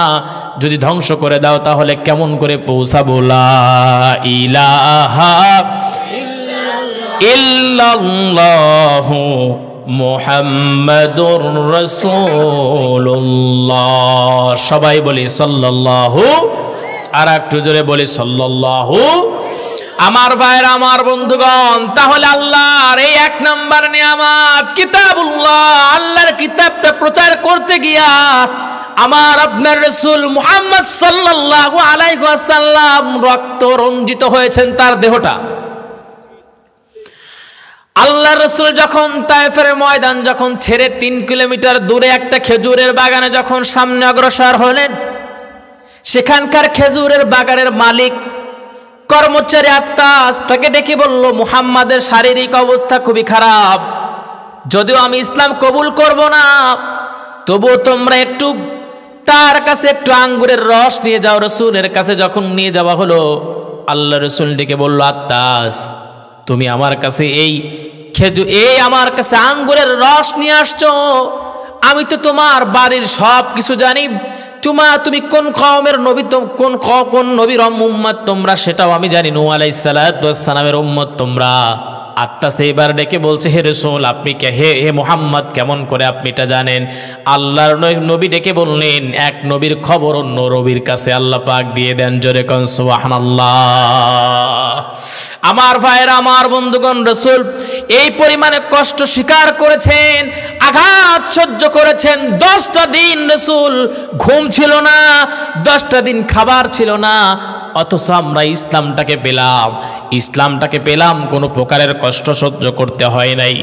যদি ধ্বংস করে দাও তাহলে কেমন করে পৌঁছাবো? লা ইলাহা ইল্লাল্লাহু মুহাম্মাদুর রাসূলুল্লাহ। সবাই বলি সাল্লাল্লাহু, আর একটু জোরে বলি সাল্লাল্লাহু। আমার ভাইরা, আমার বন্ধুগণ, তাহলে আল্লাহর এই এক নাম্বার নিয়ামত কিতাবুল্লাহ, আল্লাহর কিতাবটা প্রচার করতে গিয়া আমার আপনার রাসূল মুহাম্মদ সাল্লাল্লাহু আলাইহি ওয়াসাল্লাম রক্ত রঞ্জিত হয়েছেন তার দেহটা। আল্লাহর রাসূল যখন তায়েফের ময়দান যখন ছেড়ে 3 কিলোমিটার দূরে একটা খেজুরের বাগানে যখন সামনে অগ্রসর হলেন, সেখানকার খেজুরের বাগানের মালিক কর্মচারী আত্মাস তাকে ডেকে বলল, মুহাম্মাদের শারীরিক অবস্থা খুবই খারাপ, যদিও আমি ইসলাম কবুল করব না, তবুও তোমরা একটু তার কাছে একটু আঙ্গুরের রস নিয়ে যাও। রাসূলের কাছে যখন নিয়ে যাওয়া হলো, আল্লাহ রাসূল ডেকে বলল, আত্মাস তুমি আমার কাছে আমার কাছে আঙ্গুরের রস নিয়ে আসছো, আমি তো তোমার বাড়ির সব কিছু জানি, তুমি কোন কওমের নবী, কোন নবীর উম্মত তোমরা সেটাও আমি জানি, নূহ আলাইহিস সালাতু ওয়াস সালামের উম্মত তোমরা। আত্মাস এবার ডেকে বলছে, হে রাসূল আপনি হে মুহাম্মদ কেমন করে আপনি এটা জানেন? আল্লাহর নবী ডেকে বললেন, এক নবীর খবর অন্য নবীর কাছে আল্লাহ পাক দিয়ে দেন। জোরে কোন সুবহানাল্লাহ। আমার ভাইরা, আমার বন্ধুগণ, রাসূল এই পরিমাণে কষ্ট স্বীকার করেছেন, আঘাত সহ্য করেছেন। 10টা দিন রাসূল ঘুম ছিল না, 10টা দিন খাবার ছিল না, অথচ আমরা ইসলামটাকে পেলাম কোনো প্রকারের কষ্ট সহ্য করতে হয় নাই,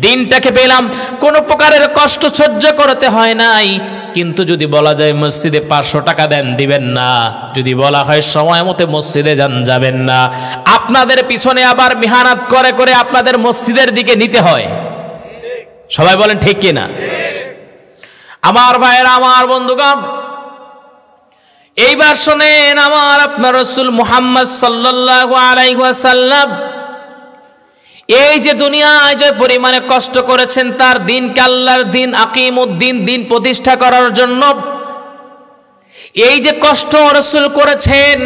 দিনটাকে পেলাম কোনো প্রকারের কষ্ট সহ্য করতে হয় নাই। কিন্তু যদি বলা যায় মসজিদে 500 টাকা দেন, দিবেন না। যদি বলা হয় সময় মতো মসজিদে যাবেন না। আপনাদের পিছনে আবার মেহনত করে করে আপনাদের মসজিদের দিকে নিতে হয়। সবাই বলেন ঠিক কিনা? আমার ভাইয়েরা, আমার বন্ধুগণ, এইবার শোনেন, আমার আপনার রাসূল মুহাম্মদ সাল্লাল্লাহু আলাইহি ওয়াসাল্লাম এই যে দুনিয়ায় যে পরিমাণে কষ্ট করেছেন তার দিনকে, আল্লাহর দিন আকিমুদ্দিন, দিন প্রতিষ্ঠা করার জন্য এই যে কষ্ট রাসূল করেছেন,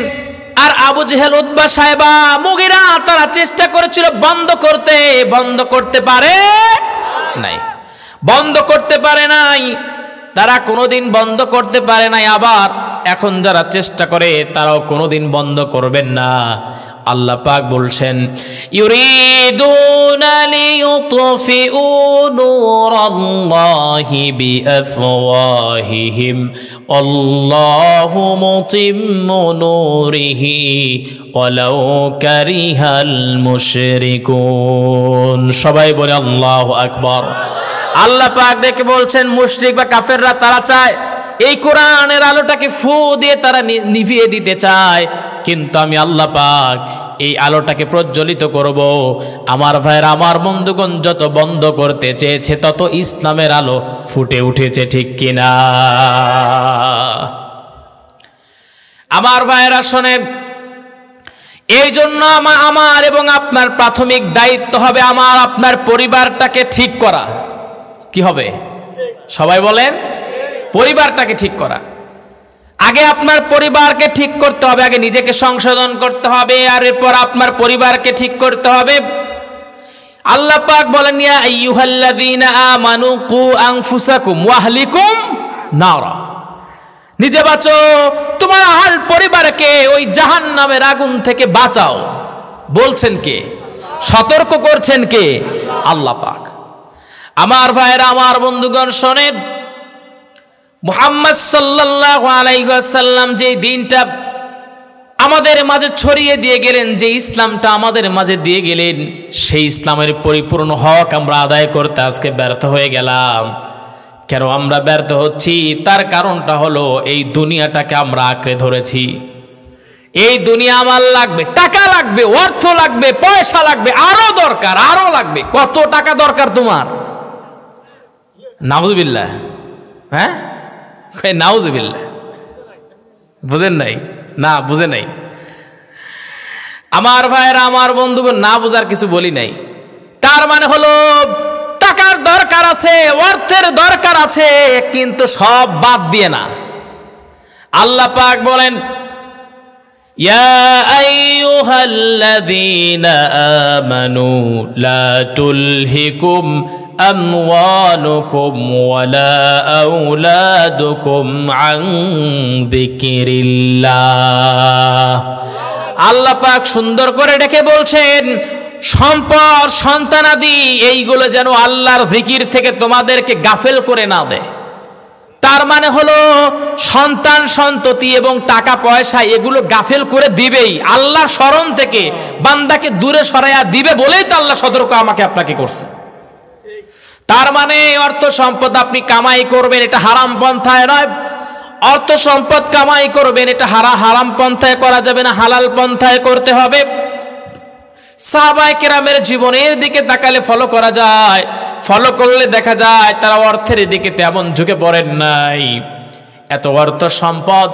আর আবু জেহেল, উতবা, সায়বা, মুগীরা তারা চেষ্টা করেছিল বন্ধ করতে পারে নাই, তারা কোনোদিন বন্ধ করতে পারে নাই। আবার এখন যারা চেষ্টা করে তারাও কোনোদিন বন্ধ করবেন না। আল্লাহ পাক বলছেন, ইউরিদুনা লিইউতফিউ নূরাল্লাহি বিআফওয়াহিহিম আল্লাহু মুতিম্মু নূরিহি ওয়ালাউ কারিহাল মুশরিকুন। সবাই বলে আল্লাহু আকবার। আল্লাহ পাক ডেকে বলছেন, মুশরিক বা কাফেররা তারা চায় এই কোরআনের আলোটাকে ফু দিয়ে তারা নিভিয়ে দিতে চায়, কিন্তু আমি আল্লাহ পাক এই আলোটাকে প্রজ্বলিত করব। আমার ভাইয়েরা, আমার বন্ধুগণ, যত বন্ধ করতে চেয়েছে তত ইসলামের আলো ফুটে উঠেছে, ঠিক কিনা? আমার ভাইয়েরা শোনেন, এই জন্য আমার এবং আপনার প্রাথমিক দায়িত্ব হবে আমার আপনার পরিবারটাকে ঠিক করা। কি হবে? সবাই বলেন, পরিবারটাকে ঠিক করা। আগে আপনার পরিবারকে ঠিক করতে হবে, আগে নিজেকে সংশোধন করতে হবে, আর এরপর আপনার পরিবারকে ঠিক করতে হবে। আল্লাহ পাক বলেন, ইয়া আইয়ুহাল্লাযীনা আমানু কু আনফুসাকুম ওয়া আহলিকুম নারা। নিজে বাঁচো, তোমার আহল পরিবারকে ওই জাহান্নামের আগুন থেকে বাঁচাও। বলছেন কে? সতর্ক করছেন কে? আল্লাহ পাক। আমার ভাইয়েরা, আমার বন্ধুগণ, শোনেন, মুহাম্মদ সাল্লাল্লাহু আলাইহি ওয়াসাল্লাম যে দিনটা আমাদের মাঝে ছড়িয়ে দিয়ে গেলেন, যে ইসলামটা আমাদের মাঝে দিয়ে গেলেন, সেই ইসলামের পরিপূর্ণ হক আমরা আদায় করতে আজকে ব্যর্থ হয়ে গেলাম। কেন আমরা ব্যর্থ হচ্ছি? তার কারণটা হলো এই দুনিয়াটাকে আমরা আঁকড়ে ধরেছি। এই দুনিয়া আমার লাগবে, টাকা লাগবে, অর্থ লাগবে, পয়সা লাগবে, আরো দরকার, আরো লাগবে। কত টাকা দরকার তোমার? নাউজুবিল্লাহ। হ্যাঁ, নাউজুবিল্লাহ। বুঝেন নাই? না, বুঝে নাই। আমার ভাইয়েরা, আমার বন্ধুগণ, না বুঝার কিছু বলি নাই। তার মানে হলো টাকার দরকার আছে, অর্থের দরকার আছে, কিন্তু সব বাদ দিয়ে না। আল্লাহ পাক বলেন, ইয়া আইয়ুহাল্লাযীনা আমানু লা তুলহিকুম আমওয়ালুকুম ওয়ালা আওলাদুকুম আন যিকিরিল্লাহ। আল্লাহ পাক সুন্দর করে ডেকে বলছেন, সম্পদ, সন্তানাদি এইগুলো যেন আল্লাহর জিকির থেকে তোমাদেরকে গাফেল করে না দেয়। তার মানে হলো সন্তান, সন্ততি এবং টাকা পয়সা এগুলো গাফেল করে দিবেই, আল্লাহর স্মরণ থেকে বান্দাকে দূরে সরাইয়া দিবে বলেই তো আল্লাহ সতর্ক আমাকে আপনাকে করছে। তার মানে অর্থ সম্পদ আপনি কামাই করবেন, এটা হারাম পন্থায় নয়। অর্থ সম্পদ কামাই করবেন, এটা হারাম পন্থায় করা যাবে না, হালাল পন্থায় করতে হবে। সাহাবায়ে কেরামের জীবনের দিকে তাকালে ফলো করা যায়, ফলো করলে দেখা যায় তারা অর্থের দিকে তেমন ঝুঁকে পড়েন নাই। এত অর্থ সম্পদ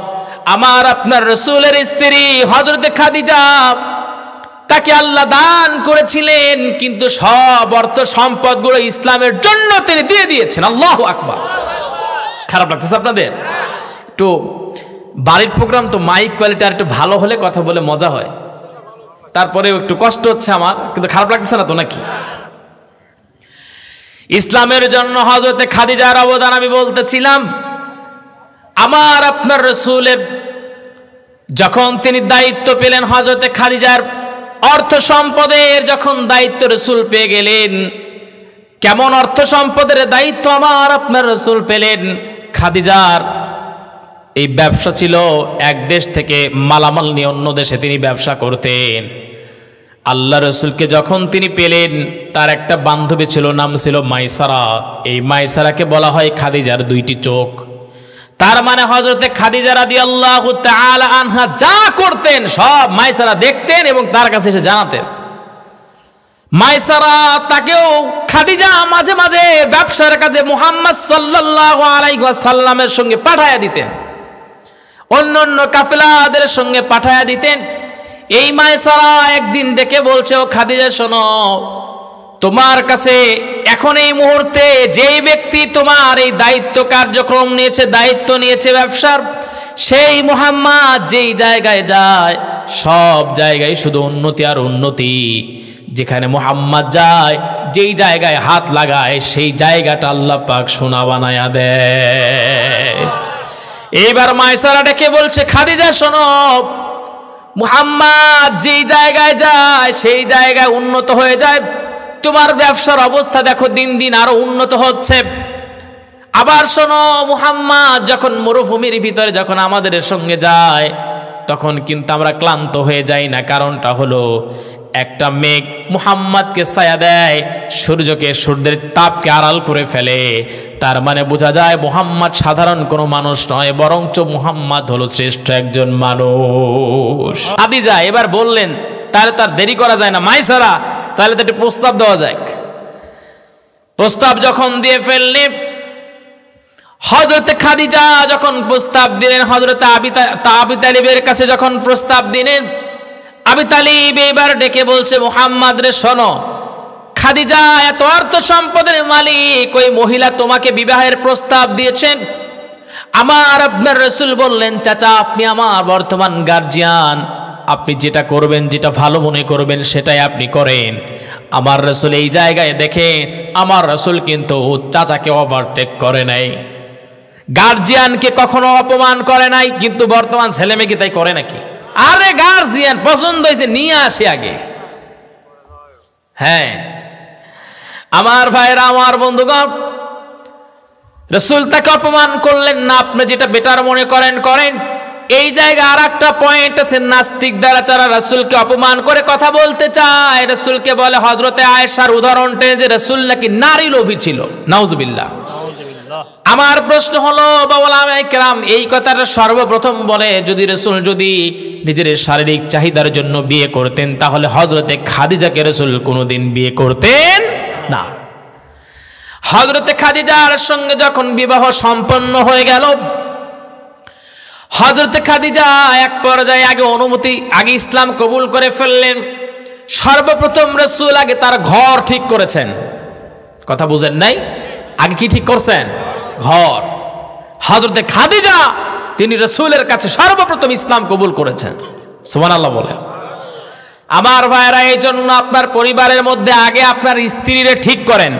আমার আপনার রাসূলের স্ত্রী হযরতে খাদিজা, তাকে আল্লাহ দান করেছিলেন, কিন্তু সব অর্থ সম্পদগুলো ইসলামের জন্য তিনি দিয়ে দিয়েছেন। আল্লাহু আকবার। খারাপ লাগতেছে আপনাদের? একটু বাড়ির প্রোগ্রাম তো মাইক কোয়ালিটি আর একটু ভালো হলে কথা বলে মজা হয়, তারপরেও একটু কষ্ট হচ্ছে আমার, কিন্তু খারাপ লাগতেছে না তো নাকি? ইসলামের জন্য হযরতে খাদিজার অবদান আমি বলতেছিলাম। আমার আপনার রাসূলের যখন তিনি দায়িত্ব পেলেন, হযরতে খাদিজার অর্থ সম্পদের যখন দায়িত্ব রাসূল পেয়ে গেলেন, কেমন অর্থ সম্পদের দায়িত্ব আমার আপনার রাসূল পেলেন? খাদিজার এই ব্যবসা ছিল, এক দেশ থেকে মালামাল নিয়ে অন্য দেশে তিনি ব্যবসা করতেন। আল্লাহ রসুলকে যখন তিনি পেলেন, তার একটা বান্ধবী ছিল, নাম ছিল মাইসারা। এই মাইসারাকে বলা হয় খাদিজার দুইটি চোখ। তার মানে হযরতে খাদিজা রাদিয়াল্লাহু তাআলা আনহা যা করতেন সব মাইসারা দেখতেন এবং তার কাছে এসে জানাতেন। মাইসারা তাকেও খাদিজা মাঝে মাঝে ব্যবসার কাজে মুহাম্মদ সাল্লাল্লাহু আলাইহি ওয়াসাল্লামের সঙ্গে পাঠায়া দিতেন, অন্য অন্য কাফেলাদের সঙ্গে পাঠায়া দিতেন। এই মাইসারা একদিন ডেকে বলছে, ও খাদিজা শোনো, তোমার কাছে এখন এই মুহূর্তে যেই ব্যক্তি তোমার এই দায়িত্ব কার্যক্রম নিয়েছে, দায়িত্ব নিয়েছে ব্যবসার, সেই মুহাম্মদ যেই জায়গায় যায় সব জায়গায় শুধু উন্নতি আর উন্নতি। যেখানে মুহাম্মদ যায়, যেই জায়গায় হাত লাগায়, সেই জায়গাটা আল্লাহ পাক সোনা বানায়া দেয়। এইবার মাইসারা ডেকে বলছে, খাদিজা শোনো, মুহাম্মদ যেই জায়গায় যায় সেই জায়গায় উন্নত হয়ে যায়। তোমার ব্যবসার অবস্থা দেখো দিন দিন আরো উন্নত হচ্ছে। আবার শোনো, মুহাম্মদ যখন মরুভূমির ভিতরে যখন আমাদের সঙ্গে যায়, তখন কিন্তু আমরা ক্লান্ত হয়ে যাই না। কারণটা হলো একটা মেঘ মুহাম্মদকে ছায়া দেয়, সূর্যকে, সূর্যের তাপকে আড়াল করে ফেলে। তার মানে বোঝা যায় মুহাম্মদ সাধারণ কোনো মানুষ নয়, বরঞ্চ মুহাম্মদ হলো শ্রেষ্ঠ একজন মানুষ। খাদিজা এবার বললেন, তাহলে তার দেরি করা যায় না মাইসারা, তাহলে তো একটা প্রস্তাব দেওয়া যাক। প্রস্তাব যখন দিয়ে ফেললেন, হযরতে খাদিজা যখন প্রস্তাব দিলেন, হযরতে আবি তালিবের কাছে যখন প্রস্তাব দিলেন, আবি তালিব এবার ডেকে বলছে, মুহাম্মদ রে শোনো, খাদিজা এত অর্থ সম্পদের মালিক, ওই মহিলা তোমাকে বিবাহের প্রস্তাব দিয়েছেন। আমার আপনার রাসূল বললেন, চাচা আপনি আমার বর্তমান গার্জিয়ান, আপনি যেটা করবেন, যেটা ভালো মনে করবেন সেটাই আপনি করেন। আমার রাসূল এই জায়গায় দেখেন, আমার রাসূল কিন্তু চাচাকে ওভারটেক করে নাই, গার্জিয়ানকে কখনো অপমান করে নাই। কিন্তু বর্তমান ছেলে মেয়ে কি তাই করে নাকি? আরে গার্জিয়ান পছন্দ হয়েছে নিয়ে আসে আগে। হ্যাঁ আমার ভাইরা, আমার বন্ধুগণ, রাসূল তাকে অপমান করলেন না, আপনি যেটা বেটার মনে করেন করেন। এই জায়গায় আর একটা পয়েন্ট আছে, নাস্তিক দ্বারা যারা রাসূলকে অপমান করে কথা বলতে চায়, রাসূলকে বলে হযরতে আয়েশার উদাহরণটা যে রাসূল নাকি নারী লোভী ছিল। নাউজুবিল্লাহ। আমার প্রশ্ন হলো, ওলামায়ে কেরাম এই কথাটা সর্বপ্রথম বলে, যদি রাসূল যদি নিজের শারীরিক চাহিদার জন্য বিয়ে করতেন, তাহলে হযরতে খাদিজাকে রাসূল কোনোদিন বিয়ে করতেন না। হযরতে খাদিজার সঙ্গে যখন বিবাহ সম্পন্ন হয়ে গেল, হযরতে খাদিজা এক পর্যায়ে আগে ইসলাম কবুল করে ফেললেন। সর্বপ্রথম রাসূল আগে তার ঘর ঠিক করেছেন। কথা বুঝেন নাই? আগে কি ঠিক করছেন? ঘর। হযরতে খাদিজা তিনি রাসূলের কাছে সর্বপ্রথম ইসলাম কবুল করেছেন। সুবহানাল্লাহ বলেন। আমার ভাইরা, এই জন্য আপনার পরিবারের মধ্যে আগে আপনার স্ত্রীরে ঠিক করেন।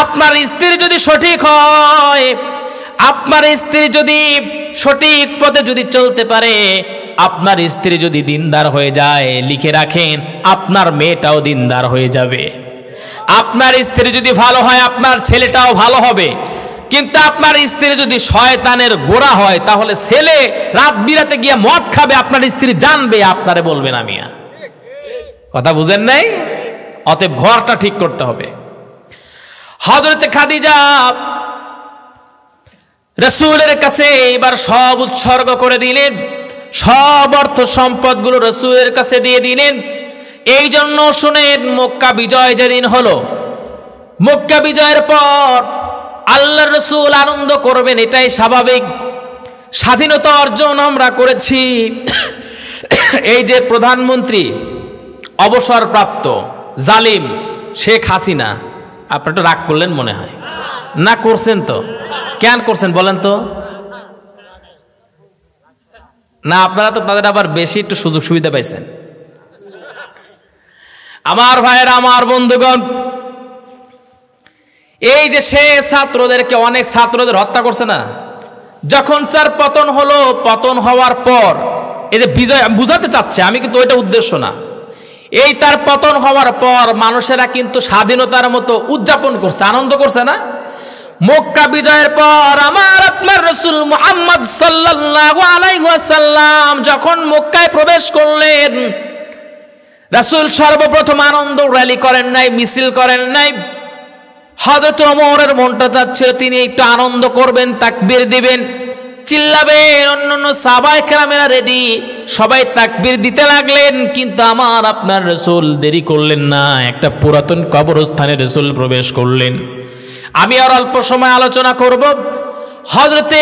আপনার স্ত্রী যদি সঠিক হয়, আপনার স্ত্রী যদি সঠিক পথে যদি চলতে পারে, আপনার স্ত্রী যদি দিনদার হয়ে যায়, লিখে রাখেন আপনার মেয়েটাও দিনদার হয়ে যাবে। আপনার স্ত্রী যদি ভালো হয়, আপনার ছেলেটাও ভালো হবে। কিন্তু আপনার স্ত্রী যদি শয়তানের গোড়া হয়, তাহলে ছেলে রাত বিরাতে গিয়ে মদ খাবে, আপনার স্ত্রী জানবে, আপনারে বলবে না। মিয়া কথা বুঝেন নাই? অতএব ঘরটা ঠিক করতে হবে। হযরতে খাদিজা রাসূলের কাছে এবার সব উৎসর্গ করে দিলেন, সব অর্থ সম্পদগুলো রাসূলের কাছে দিয়ে দিলেন। এই জন্য শুনেন, মক্কা বিজয় যেদিন হলো, মক্কা বিজয়ের পর আল্লাহর রাসূল আনন্দ করবেন, এটাই স্বাভাবিক। স্বাধীনতা অর্জন আমরা করেছি। এই যে প্রধানমন্ত্রী অবসরপ্রাপ্ত জালিম শেখ হাসিনা, আপনারা তো রাগ করলেন মনে হয়, না করছেন তো? কেন করছেন বলেন তো? না, আপনারা তো তাদের আবার বেশি একটু সুযোগ সুবিধা পাইছেন। আমার ভাইয়েরা, আমার বন্ধুগণ, এই যে সে ছাত্রদেরকে, অনেক ছাত্রদের হত্যা করছে না, যখন তার পতন হলো, পতন হওয়ার পর এই যে বিজয় বুঝাতে চাচ্ছে, আমি কিন্তু ওইটা উদ্দেশ্য না। এই তার পতন হওয়ার পর মানুষেরা কিন্তু স্বাধীনতার মতো উদযাপন করছে, আনন্দ করছে না? মক্কা বিজয়ের পর আমার আপনার রাসূল মুহাম্মদ সাল্লাল্লাহু আলাইহি ওয়াসাল্লাম যখন মক্কায় প্রবেশ করলেন, রাসূল সর্বপ্রথম আনন্দ র্যালি করেন নাই, মিছিল করেন নাই। হযরত ওমরের মনটা চাচ্ছিল তিনি একটু আনন্দ করবেন, তাকবীর দিবেন, চিল্লাবেন। অন্যান্য সাহাবায়ে কেরামেরা রেডি, সবাই তাকবীর দিতে লাগলেন। কিন্তু আমার আপনার রাসূল দেরি করলেন না, একটা পুরাতন কবরস্থানে রাসূল প্রবেশ করলেন। আমি আর অল্প সময় আলোচনা করব। হযরতে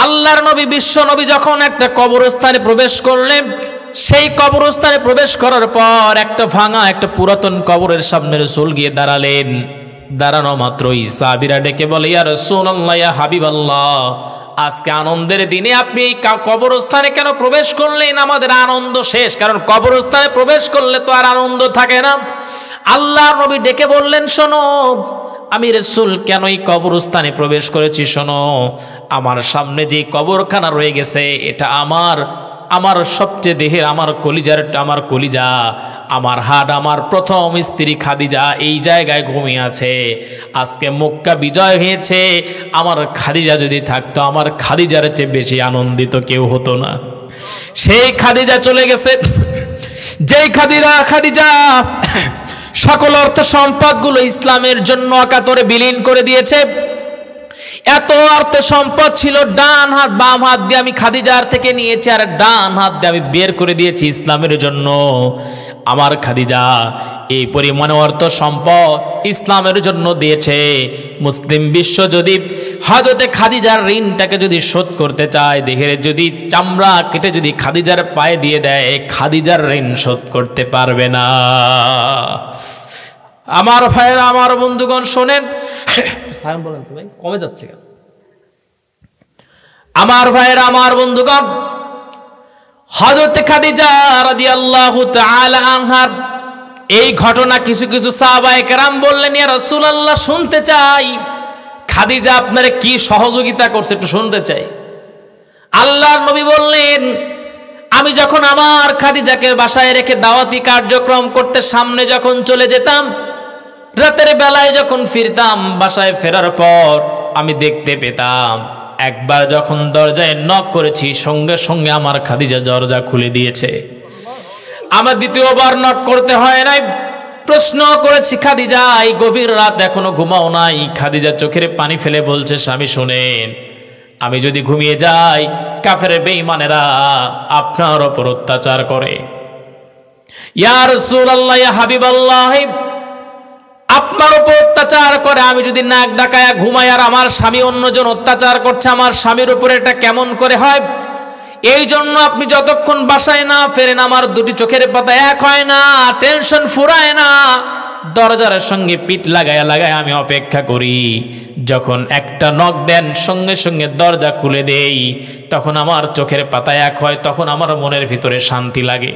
আল্লাহর নবী, বিশ্ব নবী যখন একটা কবরস্থানে প্রবেশ করলেন, সেই কবরস্থানে প্রবেশ করার পর একটা ভাঙা, একটা পুরাতন কবরের সামনে রাসূল গিয়ে দাঁড়ালেন। দাঁড়ানো মাত্রই সাহাবীরা ডেকে বলে, ইয়া রাসূলুল্লাহ, ইয়া হাবিবাল্লাহ, আজকে আনন্দের দিনে আপনি এই কবরস্থানে কেন প্রবেশ করলেন? আমাদের আনন্দ শেষ। কারণ কবরস্থানে প্রবেশ করলে তো আর আনন্দ থাকে না। আল্লাহর নবী ডেকে বললেন, শোনো, আমি রাসূল কেন এই কবরস্থানে প্রবেশ করেছি শোনো। আমার সামনে যে কবরখানা রয়ে গেছে, এটা আমার সবচেয়ে দেহের, আমার কলিজা, আমার হাড়, আমার প্রথম স্ত্রী খাদিজা এই জায়গায় ঘুমিয়ে আছে। আজকে মক্কা বিজয় হয়েছে, আমার খাদিজা যদি থাকতো, আমার খাদিজার চেয়ে বেশি আনন্দিত কেউ হতো না। সেই খাদিজা চলে গেছে, যেই খাদিজা সকল অর্থ সম্পদগুলো ইসলামের জন্য অকাতরে বিলীন করে দিয়েছে। এত অর্থ সম্পদ ছিল, ডান হাত বাম হাত দিয়ে আমি খাদিজার থেকে নিয়েছি, আর ডান হাত দিয়ে আমি বের করে দিয়েছি ইসলামের জন্য। আমার খাদিজা এই পরিমাণে অর্থ সম্পদ ইসলামের জন্য দিয়েছে। মুসলিম বিশ্ব যদি হযরতে খাদিজার ঋণটাকে যদি শোধ করতে চায়, দেহের যদি চামড়া কেটে যদি খাদিজার পায়ে দিয়ে দেয়, খাদিজার ঋণ শোধ করতে পারবে না। আমার ভাইয়েরা, আমার বন্ধুগণ শোনেন, বলেন তো ভাই, কমে যাচ্ছে কেন? আমার ভাইয়েরা, আমার বন্ধুগণ, হযরতে খাদিজা রাদিয়াল্লাহু তাআলা আনহার এই ঘটনা কিছু কিছু সাহাবায়ে কেরাম বললেন, ইয়া রাসূলুল্লাহ, শুনতে চাই, খাদিজা আপনার কি সহযোগিতা করছে একটু শুনতে চাই। আল্লাহর নবী বললেন, আমি যখন আমার খাদিজাকে বাসায় রেখে দাওয়াতি কার্যক্রম করতে সামনে যখন চলে যেতাম, রাতের বেলায় যখন ফিরতাম, বাসায় ফেরার পর আমি দেখতে পেতাম একবার যখন দরজায় নক করেছি, সঙ্গে সঙ্গে আমার খাদিজা দরজা খুলে দিয়েছে। আমার দ্বিতীয়বার নক করতে হয় নাই। প্রশ্ন করেছি, খাদিজা এই গভীর রাত এখনো ঘুমাও নাই? খাদিজা চোখের পানি ফেলে বলছে, স্বামী শুনেন, আমি যদি ঘুমিয়ে যাই, কাফের বেঈমানেরা আপনার উপর অত্যাচার করে। ইয়া রাসূলুল্লাহ, ইয়া হাবিবাল্লাহ, আপনার উপর অত্যাচার করে, আমি যদি নাক ডাকায়া ঘুমাই আর আমার স্বামী অন্যজন অত্যাচার করছে, আমার স্বামীর উপরে এটা কেমন করে হয়? এই জন্য আপনি যতক্ষণ বাসায় না ফেরেন আমার দুটি চোখের পাতা এক হয় না, টেনশন ফুরায় না। দরজার সঙ্গে পিঠ লাগায় লাগায় আমি অপেক্ষা করি, যখন একটা নক দেন সঙ্গে সঙ্গে দরজা খুলে দেই, তখন আমার চোখের পাতা এক হয়, তখন আমার মনের ভিতরে শান্তি লাগে।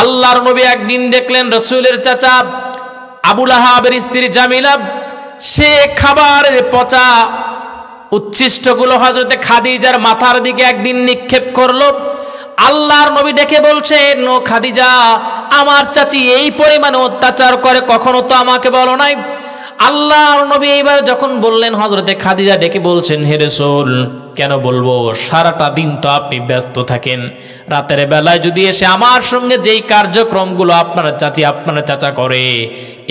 আল্লাহর নবী একদিন দেখলেন রাসূলের চাচা আবু লাহাবের স্ত্রী জামিলা সে খাবারের পচা উচ্ছিষ্টগুলো হযরতে খাদিজার মাথার দিকে একদিন নিক্ষেপ করলো। আল্লাহর নবী ডেকে বলছেন, ও খাদিজা, আমার চাচি এই পরিমাণে অত্যাচার করে কখনো তো আমাকে বলো নাই। আল্লাহর নবী এইবার যখন বললেন, হযরতে খাদিজা ডেকে বলছেন, হে রাসূল, কেন বলবো, সারাটা দিন তো আপনি ব্যস্ত থাকেন, রাতের বেলায় যদি এসে আমার সঙ্গে যেই কার্যক্রমগুলো আপনার চাচি আপনার চাচা করে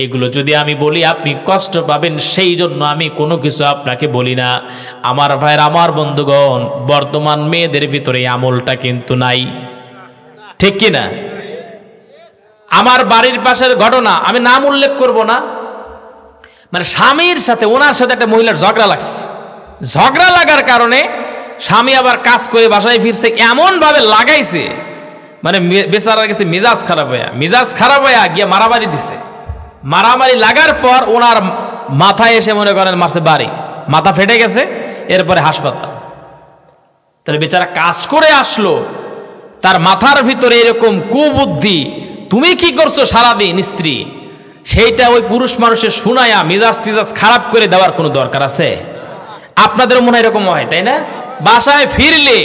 এগুলো যদি আমি বলি আপনি কষ্ট পাবেন, সেই জন্য আমি কোনো কিছু আপনাকে বলি না। আমার ভাইয়ের, আমার বন্ধুগণ, বর্তমান মেয়েদের ভিতরে আমলটা কিন্তু নাই, ঠিক কি না? আমার বাড়ির পাশের ঘটনা, আমি নাম উল্লেখ করব না, মানে স্বামীর সাথে ওনার সাথে একটা মহিলার ঝগড়া লাগছে। ঝগড়া লাগার কারণে স্বামী আবার কাজ করে বাসায় ফিরছে, এমন ভাবে লাগাইছে মানে বেচারার কাছে মেজাজ খারাপ হয়ে গিয়ে মারামারি দিছে। মারামারি লাগার পর ওনার মাথায় এসে মনে করেন মারছে বাড়ি, মাথা ফেটে গেছে, এরপরে হাসপাতাল। তাহলে বেচারা কাজ করে আসলো, তার মাথার ভিতরে এরকম কুবুদ্ধি, তুমি কি করছো সারাদিন স্ত্রী, সেইটা ওই পুরুষ মানুষের শুনায়া মেজাজ টিজাজ খারাপ করে দেওয়ার কোনো দরকার আছে? আপনাদের মনে এরকম হয়, তাই না? বাসায় ফিরলে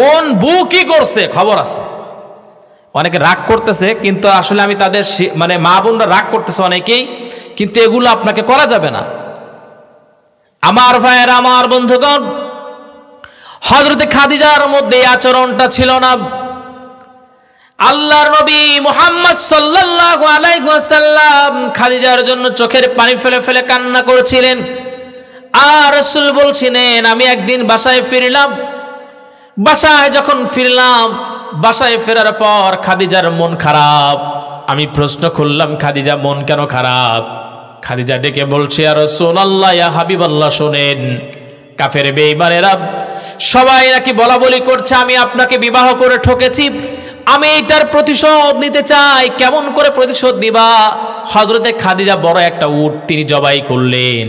কোন বউ কি করছে খবর আছে। অনেকে রাগ করতেছে, কিন্তু আসলে আমি তাদের মানে মা বোনরা রাগ করতেছে অনেকেই, কিন্তু এগুলো আপনাকে করা যাবে না। আমার ভাইয়েরা, আমার বন্ধুগণ, হযরতে খাদিজার মধ্যে এই আচরণটা ছিল না। আল্লাহর নবী মুহাম্মদ সাল্লাল্লাহু আলাইহি ওয়াসাল্লাম খাদিজার জন্য চোখের পানি ফেলে ফেলে কান্না করেছিলেন। আর রাসূল বলছিলেন, আমি একদিন বাসায় ফিরলাম, বাসায় যখন ফিরলাম, বাসায় ফেরার পর খাদিজার মন খারাপ। আমি প্রশ্ন করলাম, খাদিজা মন কেন খারাপ? খাদিজা ডেকে বলছে, ইয়া রাসূলুল্লাহ, ইয়া হাবিবাল্লাহ, শোনেন, কাফের বেঈমানেরা সবাই নাকি বলা বলি করছে আমি আপনাকে বিবাহ করে ঠকেছি, আমি এটার প্রতিশোধ নিতে চাই। কেমন করে প্রতিশোধ নিবা? হযরতে খাদিজা বড় একটা উট তিনি জবাই করলেন,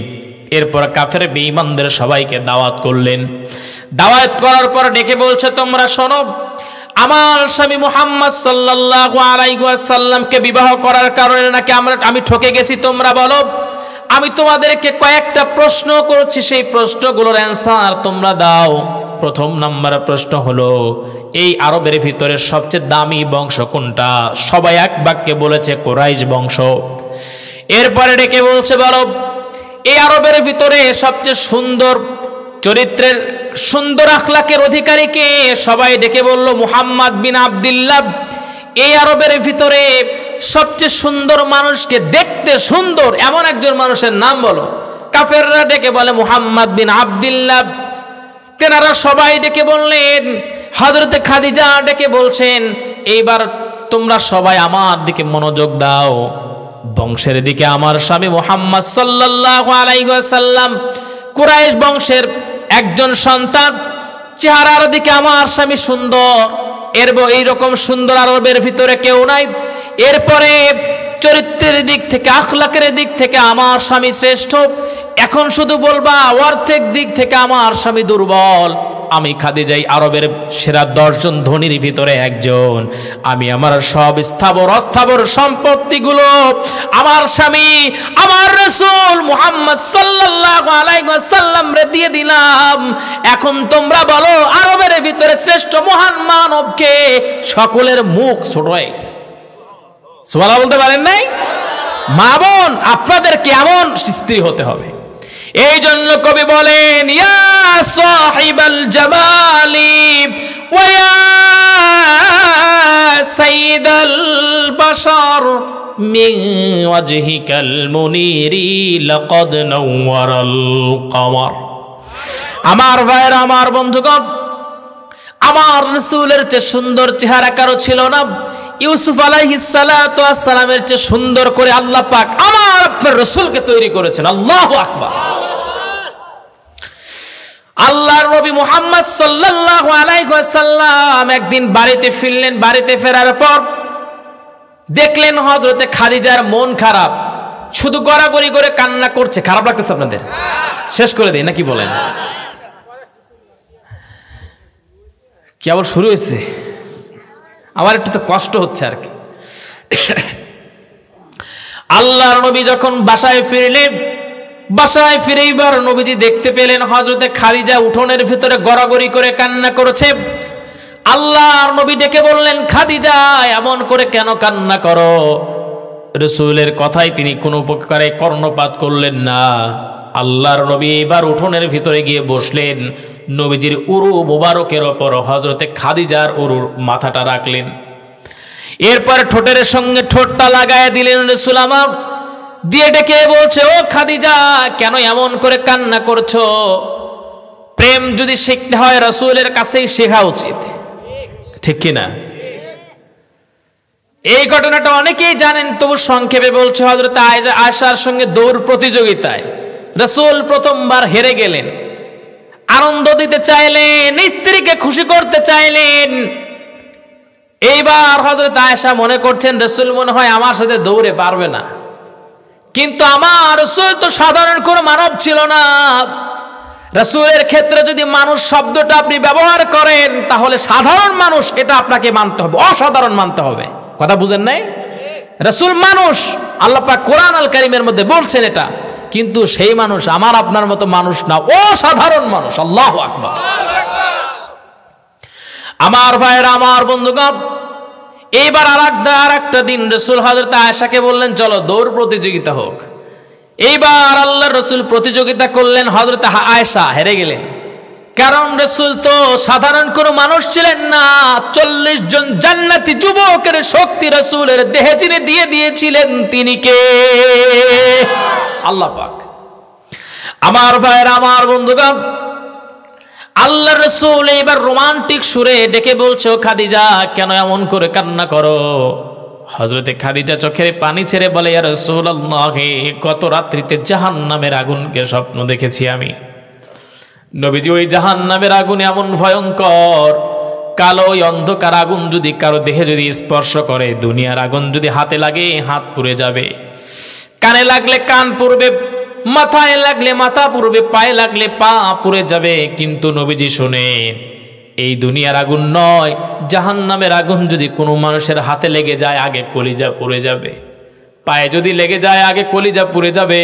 এরপর কাফের বেঈমানদের সবাইকে দাওয়াত করলেন। দাওয়াত করার পর ডেকে বলছে, তোমরা শোনো, আমার স্বামী মুহাম্মদ সাল্লাল্লাহু আলাইহি ওয়াসাল্লামকে বিবাহ করার কারণে নাকি আমি ঠকে গেছি, তোমরা বলো। আমি তোমাদেরকে কয়েকটা প্রশ্ন করছি, সেই প্রশ্নগুলোর অ্যান্সার তোমরা দাও। প্রথম নাম্বার প্রশ্ন হলো, এই আরবের ভিতরে সবচেয়ে দামি বংশ কোনটা? সবাই এক বাক্যে বলেছে কুরাইশ বংশ। এরপরে ডেকে বলছে, বলো, এই আরবের ভিতরে সবচেয়ে সুন্দর চরিত্রের, সুন্দর আখলাকের অধিকারী কে? সবাই ডেকে বলল মুহাম্মদ বিন আব্দুল্লাহ। এই আরবের ভিতরে সবচেয়ে সুন্দর মানুষকে, দেখতে সুন্দর এমন একজন মানুষের নাম বলো। কাফেররা ডেকে বলে মুহাম্মদ বিন আব্দুল্লাহ। তেনারা সবাই ডেকে বললেন, হযরতে খাদিজা ডেকে বলছেন, এইবার তোমরা সবাই আমার দিকে মনোযোগ দাও, বংশের দিকে। আমার স্বামী মুহাম্মদ সাল্লাল্লাহু আলাইহি ওয়াসাল্লাম কুরাইশ বংশের একজন সন্তান, চেহারার দিকে আমার স্বামী সুন্দর, এইরকম সুন্দর আরবের ভিতরে কেউ নাই। এরপরে চরিত্রের দিক থেকে, আখলাকের দিক থেকে আমার স্বামী শ্রেষ্ঠ। এখন শুধু বলবা অর্থের দিক থেকে আমার স্বামী দুর্বল। আমি খাদিজাই আরবের সেরা 10 জন ধনীর ভিতরে একজন। আমি আমার সব স্থাবর অস্থাবর সম্পত্তিগুলো আমার স্বামী, আমার রাসূল মুহাম্মদ সাল্লাল্লাহু আলাইহি ওয়াসাল্লাম রে দিয়ে দিলাম। এখন তোমরা বলো, আরবের ভিতরে শ্রেষ্ঠ মহান মানবকে? সকলের মুখ ছোট হয়ে গেছে। সুবহানাল্লাহ বলতে পারেন নাই? মা বোন, আপনাদের কেমন স্ত্রী হতে হবে? এই জন্য কবি বলেন, ইয়া সাহিবাল জামালি ওয়া ইয়া সাইয়্যিদাল বাশার মিন ওয়াজহিকাল মুনিরি লাকাদ নাওয়ারাল কমার। আমার ভাইরা, আমার বন্ধুগণ, আমার রাসূলের চেয়ে সুন্দর চেহারা কারো ছিল না। ইউসুফ আলাইহিস সালাতু ওয়াস সালামের চেয়ে সুন্দর করে আল্লাহ পাক আমার আপনার রাসূলকে তৈরি করেছেন। আল্লাহু আকবার। আল্লাহর নবী মুহাম্মদ সাল্লাল্লাহু আলাইহি ওয়াসাল্লাম একদিন বাড়িতে ফিরলেন। বাড়িতে ফেরার পর দেখলেন হযরতে খাদিজার মন খারাপ, শুধু গড়াগড়ি করে কান্না করছে। খারাপ লাগতেছে আপনাদের? শেষ করে দেই নাকি বলেন? কি আবার শুরু হয়েছে? আমার একটু তো কষ্ট হচ্ছে আর কি। আল্লাহর নবী যখন বাসায় ফিরলেন, বাসায় ফিরে এবার নবীজি দেখতে পেলেন হযরতে খাদিজা উঠোনের ভিতরে গড়াগড়ি করে কান্না করেছে। আল্লাহর নবী ডেকে বললেন, খাদিজা এমন করে কেন কান্না করো? রাসূলের কথায় তিনি কোনো প্রকারে কর্ণপাত করলেন না। আল্লাহর নবী এবার উঠোনের ভিতরে গিয়ে বসলেন। নবীজির উরু মুবারকের ওপর হযরতে খাদিজার উরুর মাথাটা রাখলেন। এরপর ঠোঁটের সঙ্গে ঠোঁটটা লাগায় দিলেন রাসূল আমার, দিয়ে ডেকে বলছে, ও খাদিজা কেন এমন করে কান্না করছো? প্রেম যদি শিখতে হয় রাসূলের কাছেই শেখা উচিত, ঠিক কিনা? এই ঘটনাটা অনেকেই জানেন, তবু সংক্ষেপে বলছে। হযরত আয়েশার সঙ্গে দৌড় প্রতিযোগিতায় রাসূল প্রথমবার হেরে গেলেন। আনন্দ দিতে চাইলেন, স্ত্রীকে খুশি করতে চাইলেন। এইবার হযরত আয়েশা মনে করছেন রাসূল মনে হয় আমার সাথে দৌড়ে পারবে না। কিন্তু আমার রাসূল তো সাধারণ কোনো মানব ছিল না। রাসূলের ক্ষেত্রে যদি মানুষ শব্দটা আপনি ব্যবহার করেন তাহলে সাধারণ মানুষ এটা আপনাকে মানতে হবে, অসাধারণ মানতে হবে। কথা বুঝেন নাই? রাসূল মানুষ, আল্লাহ পাক কোরআন আল কারীমের মধ্যে বলছেন এটা, কিন্তু সেই মানুষ আমার আপনার মতো মানুষ না, অসাধারণ মানুষ। আল্লাহু আকবার। আমার ভাইয়েরা, আমার বন্ধুগণ, এইবার আর একটা দিন রাসূল হযরত আয়েশাকে বললেন, চলো দৌড় প্রতিযোগিতা হোক। এইবার আল্লাহর রাসূল প্রতিযোগিতা করলেন, হযরত আয়েশা হেরে গেলেন। কারণ রাসূল তো সাধারণ কোনো মানুষ ছিলেন না। 40 জন জান্নাতি যুবকের শক্তি রাসূলের দেহে যিনি দিয়ে দিয়েছিলেন তিনি কে? আল্লাহ পাক। আমার ভাইয়েরা, আমার বন্ধুগণ, আল্লাহর রাসূল এবার রোমান্টিক সুরে ডেকে বলছে, ও খাদিজা কেন এমন করে কান্না করো? হযরতে খাদিজা চোখের পানি ছেড়ে বলে, ইয়া রাসূলুল্লাহ, গত রাত্রিতে জাহান্নামের আগুনকে স্বপ্ন দেখেছি আমি। নবীজি, ওই জাহান্নামের আগুন এমন ভয়ঙ্কর, কালো ওই অন্ধকার আগুন যদি কারো দেহে যদি স্পর্শ করে, দুনিয়ার আগুন যদি হাতে লাগে হাত পুড়ে যাবে, কানে লাগলে কান পুড়বে, মাথায় লাগলে মাথা পুড়বে, পায়ে লাগলে পা পুড়ে যাবে। কিন্তু নবীজি শুনেন, এই দুনিয়ার আগুন নয়, জাহান্নামের আগুন যদি কোনো মানুষের হাতে লেগে যায় আগে কলিজা পুড়ে যাবে, পায়ে যদি লেগে যায় আগে কলিজা পুড়ে যাবে।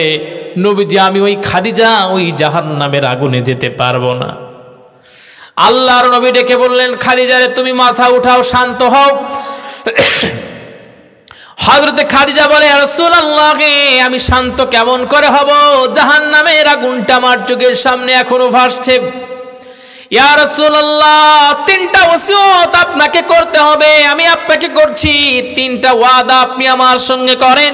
নবীজি, আমি ওই খাদিজা ওই জাহান্নামের আগুনে যেতে পারবো না। আল্লাহর নবী ডেকে বললেন, খাদিজারে তুমি মাথা উঠাও, শান্ত হও। হযরতে খাদিজা বলে, ইয়া রাসূলুল্লাহ, আমি শান্ত কেমন করে হব? জাহান্নামের আগুনটা আমার চোখের সামনে এখনো ভাসছে। ইয়া রাসূলুল্লাহ, 3টা ওসিয়ত আপনাকে করতে হবে, আমি আপনাকে করছি। 3টা ওয়াদা আপনি আমার সঙ্গে করেন।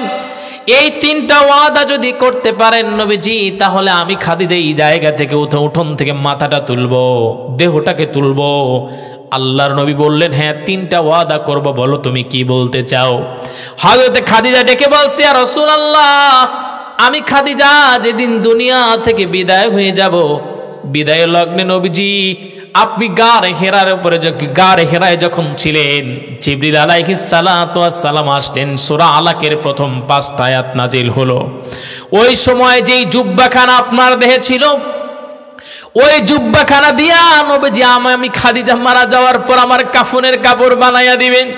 এই 3টা ওয়াদা যদি করতে পারেন নবীজি, তাহলে আমি খাদিজা এই জায়গা থেকে উঠোন থেকে মাথাটা তুলবো, দেহটাকে তুলবো। আল্লাহর নবী বললেন, হ্যাঁ 3টা ওয়াদা করব, বলো তুমি কি বলতে চাও? হযরতে খাদিজা ডেকে বলছে, ইয়া রাসূলুল্লাহ, আমি খাদিজা যেদিন দুনিয়া থেকে বিদায় হয়ে যাব, বিদায়ের লগ্নে নবীজি আপনি গারে হেরায় যখন ছিলেন, জিবরিল আলাইহিস সালাতু ওয়াস সালাম আসলেন, সূরা আলাকের প্রথম 5টা আয়াত নাজিল হলো। ওই সময় যেই জুব্বাখানা আপনার দেহে ছিল, ওই জুব্বাখানা দিয়া নবীজি আমি খাদিজা মারা যাওয়ার পর আমার কাফনের কাপড় বানাইয়া দিবেন।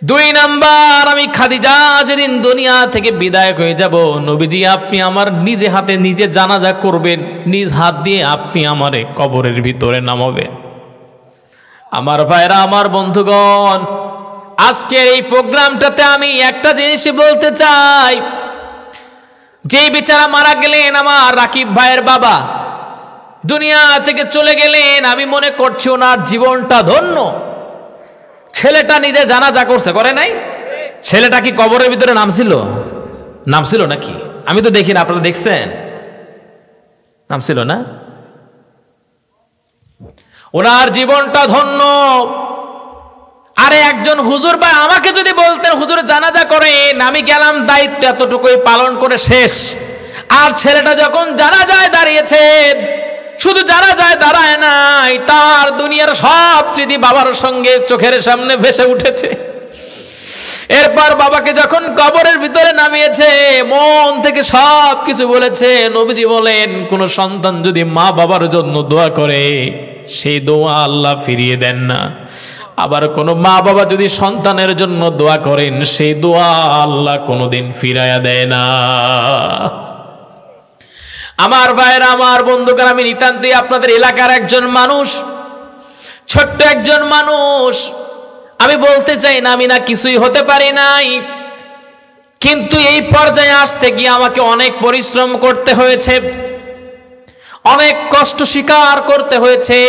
2 নাম্বার, আমি খাদিজা যেদিন দুনিয়া থেকে বিদায় হয়ে যাব, নবীজি আপনি আমার নিজে হাতে নিজে জানাজা করবেন, নিজ হাত দিয়ে আপনি আমারে কবরের ভিতরে নামাবেন। আমার ভাইরা, আমার বন্ধুগণ, আজকের এই প্রোগ্রামটাতে আমি একটা জিনিসই বলতে চাই। যেই বেচারা মারা গেলেন, আমার রাকিব ভাইয়ের বাবা দুনিয়া থেকে চলে গেলেন, আমি মনে করছি ওনার জীবনটা ধন্য। ছেলেটা নিজে জানাজা করছে, করে নাই? ছেলেটা কি কবরের ভিতরে নামছিল নাকি? আমি তো দেখি না, আপনারা দেখছেন? নামছিল না? ওনার জীবনটা ধন্য। আরে একজন হুজুর ভাই আমাকে যদি বলতেন হুজুর জানাজা করেন, আমি গেলাম, দায়িত্ব এতটুকুই পালন করে শেষ। আর ছেলেটা যখন জানাজায় দাঁড়িয়েছে, শুধু যারা যায় দাঁড়ায় নাই, তার দুনিয়ার সব স্মৃতি বাবার সঙ্গে চোখের সামনে ভেসে উঠেছে। এরপর বাবাকে যখন কবরের ভিতরে নামিয়েছে, মন থেকে সব কিছু বলেছে। নবীজি বলেন, কোন সন্তান যদি মা বাবার জন্য দোয়া করে, সেই দোয়া আল্লাহ ফিরিয়ে দেন না। আবার কোন মা বাবা যদি সন্তানের জন্য দোয়া করেন, সেই দোয়া আল্লাহ কোনোদিন ফিরাইয়া দেয় না। আমার ভাইরা, আমার বন্ধুগণ, আমি নিতান্তই আপনাদের এলাকার একজন মানুষ, ছোট্ট একজন মানুষ। আমি বলতে চাই না আমি না কিছুই হতে পারি নাই, কিন্তু এই পর্যায়ে আসতে গিয়ে আমাকে অনেক পরিশ্রম করতে হয়েছে, অনেক কষ্ট স্বীকার করতে হয়েছে।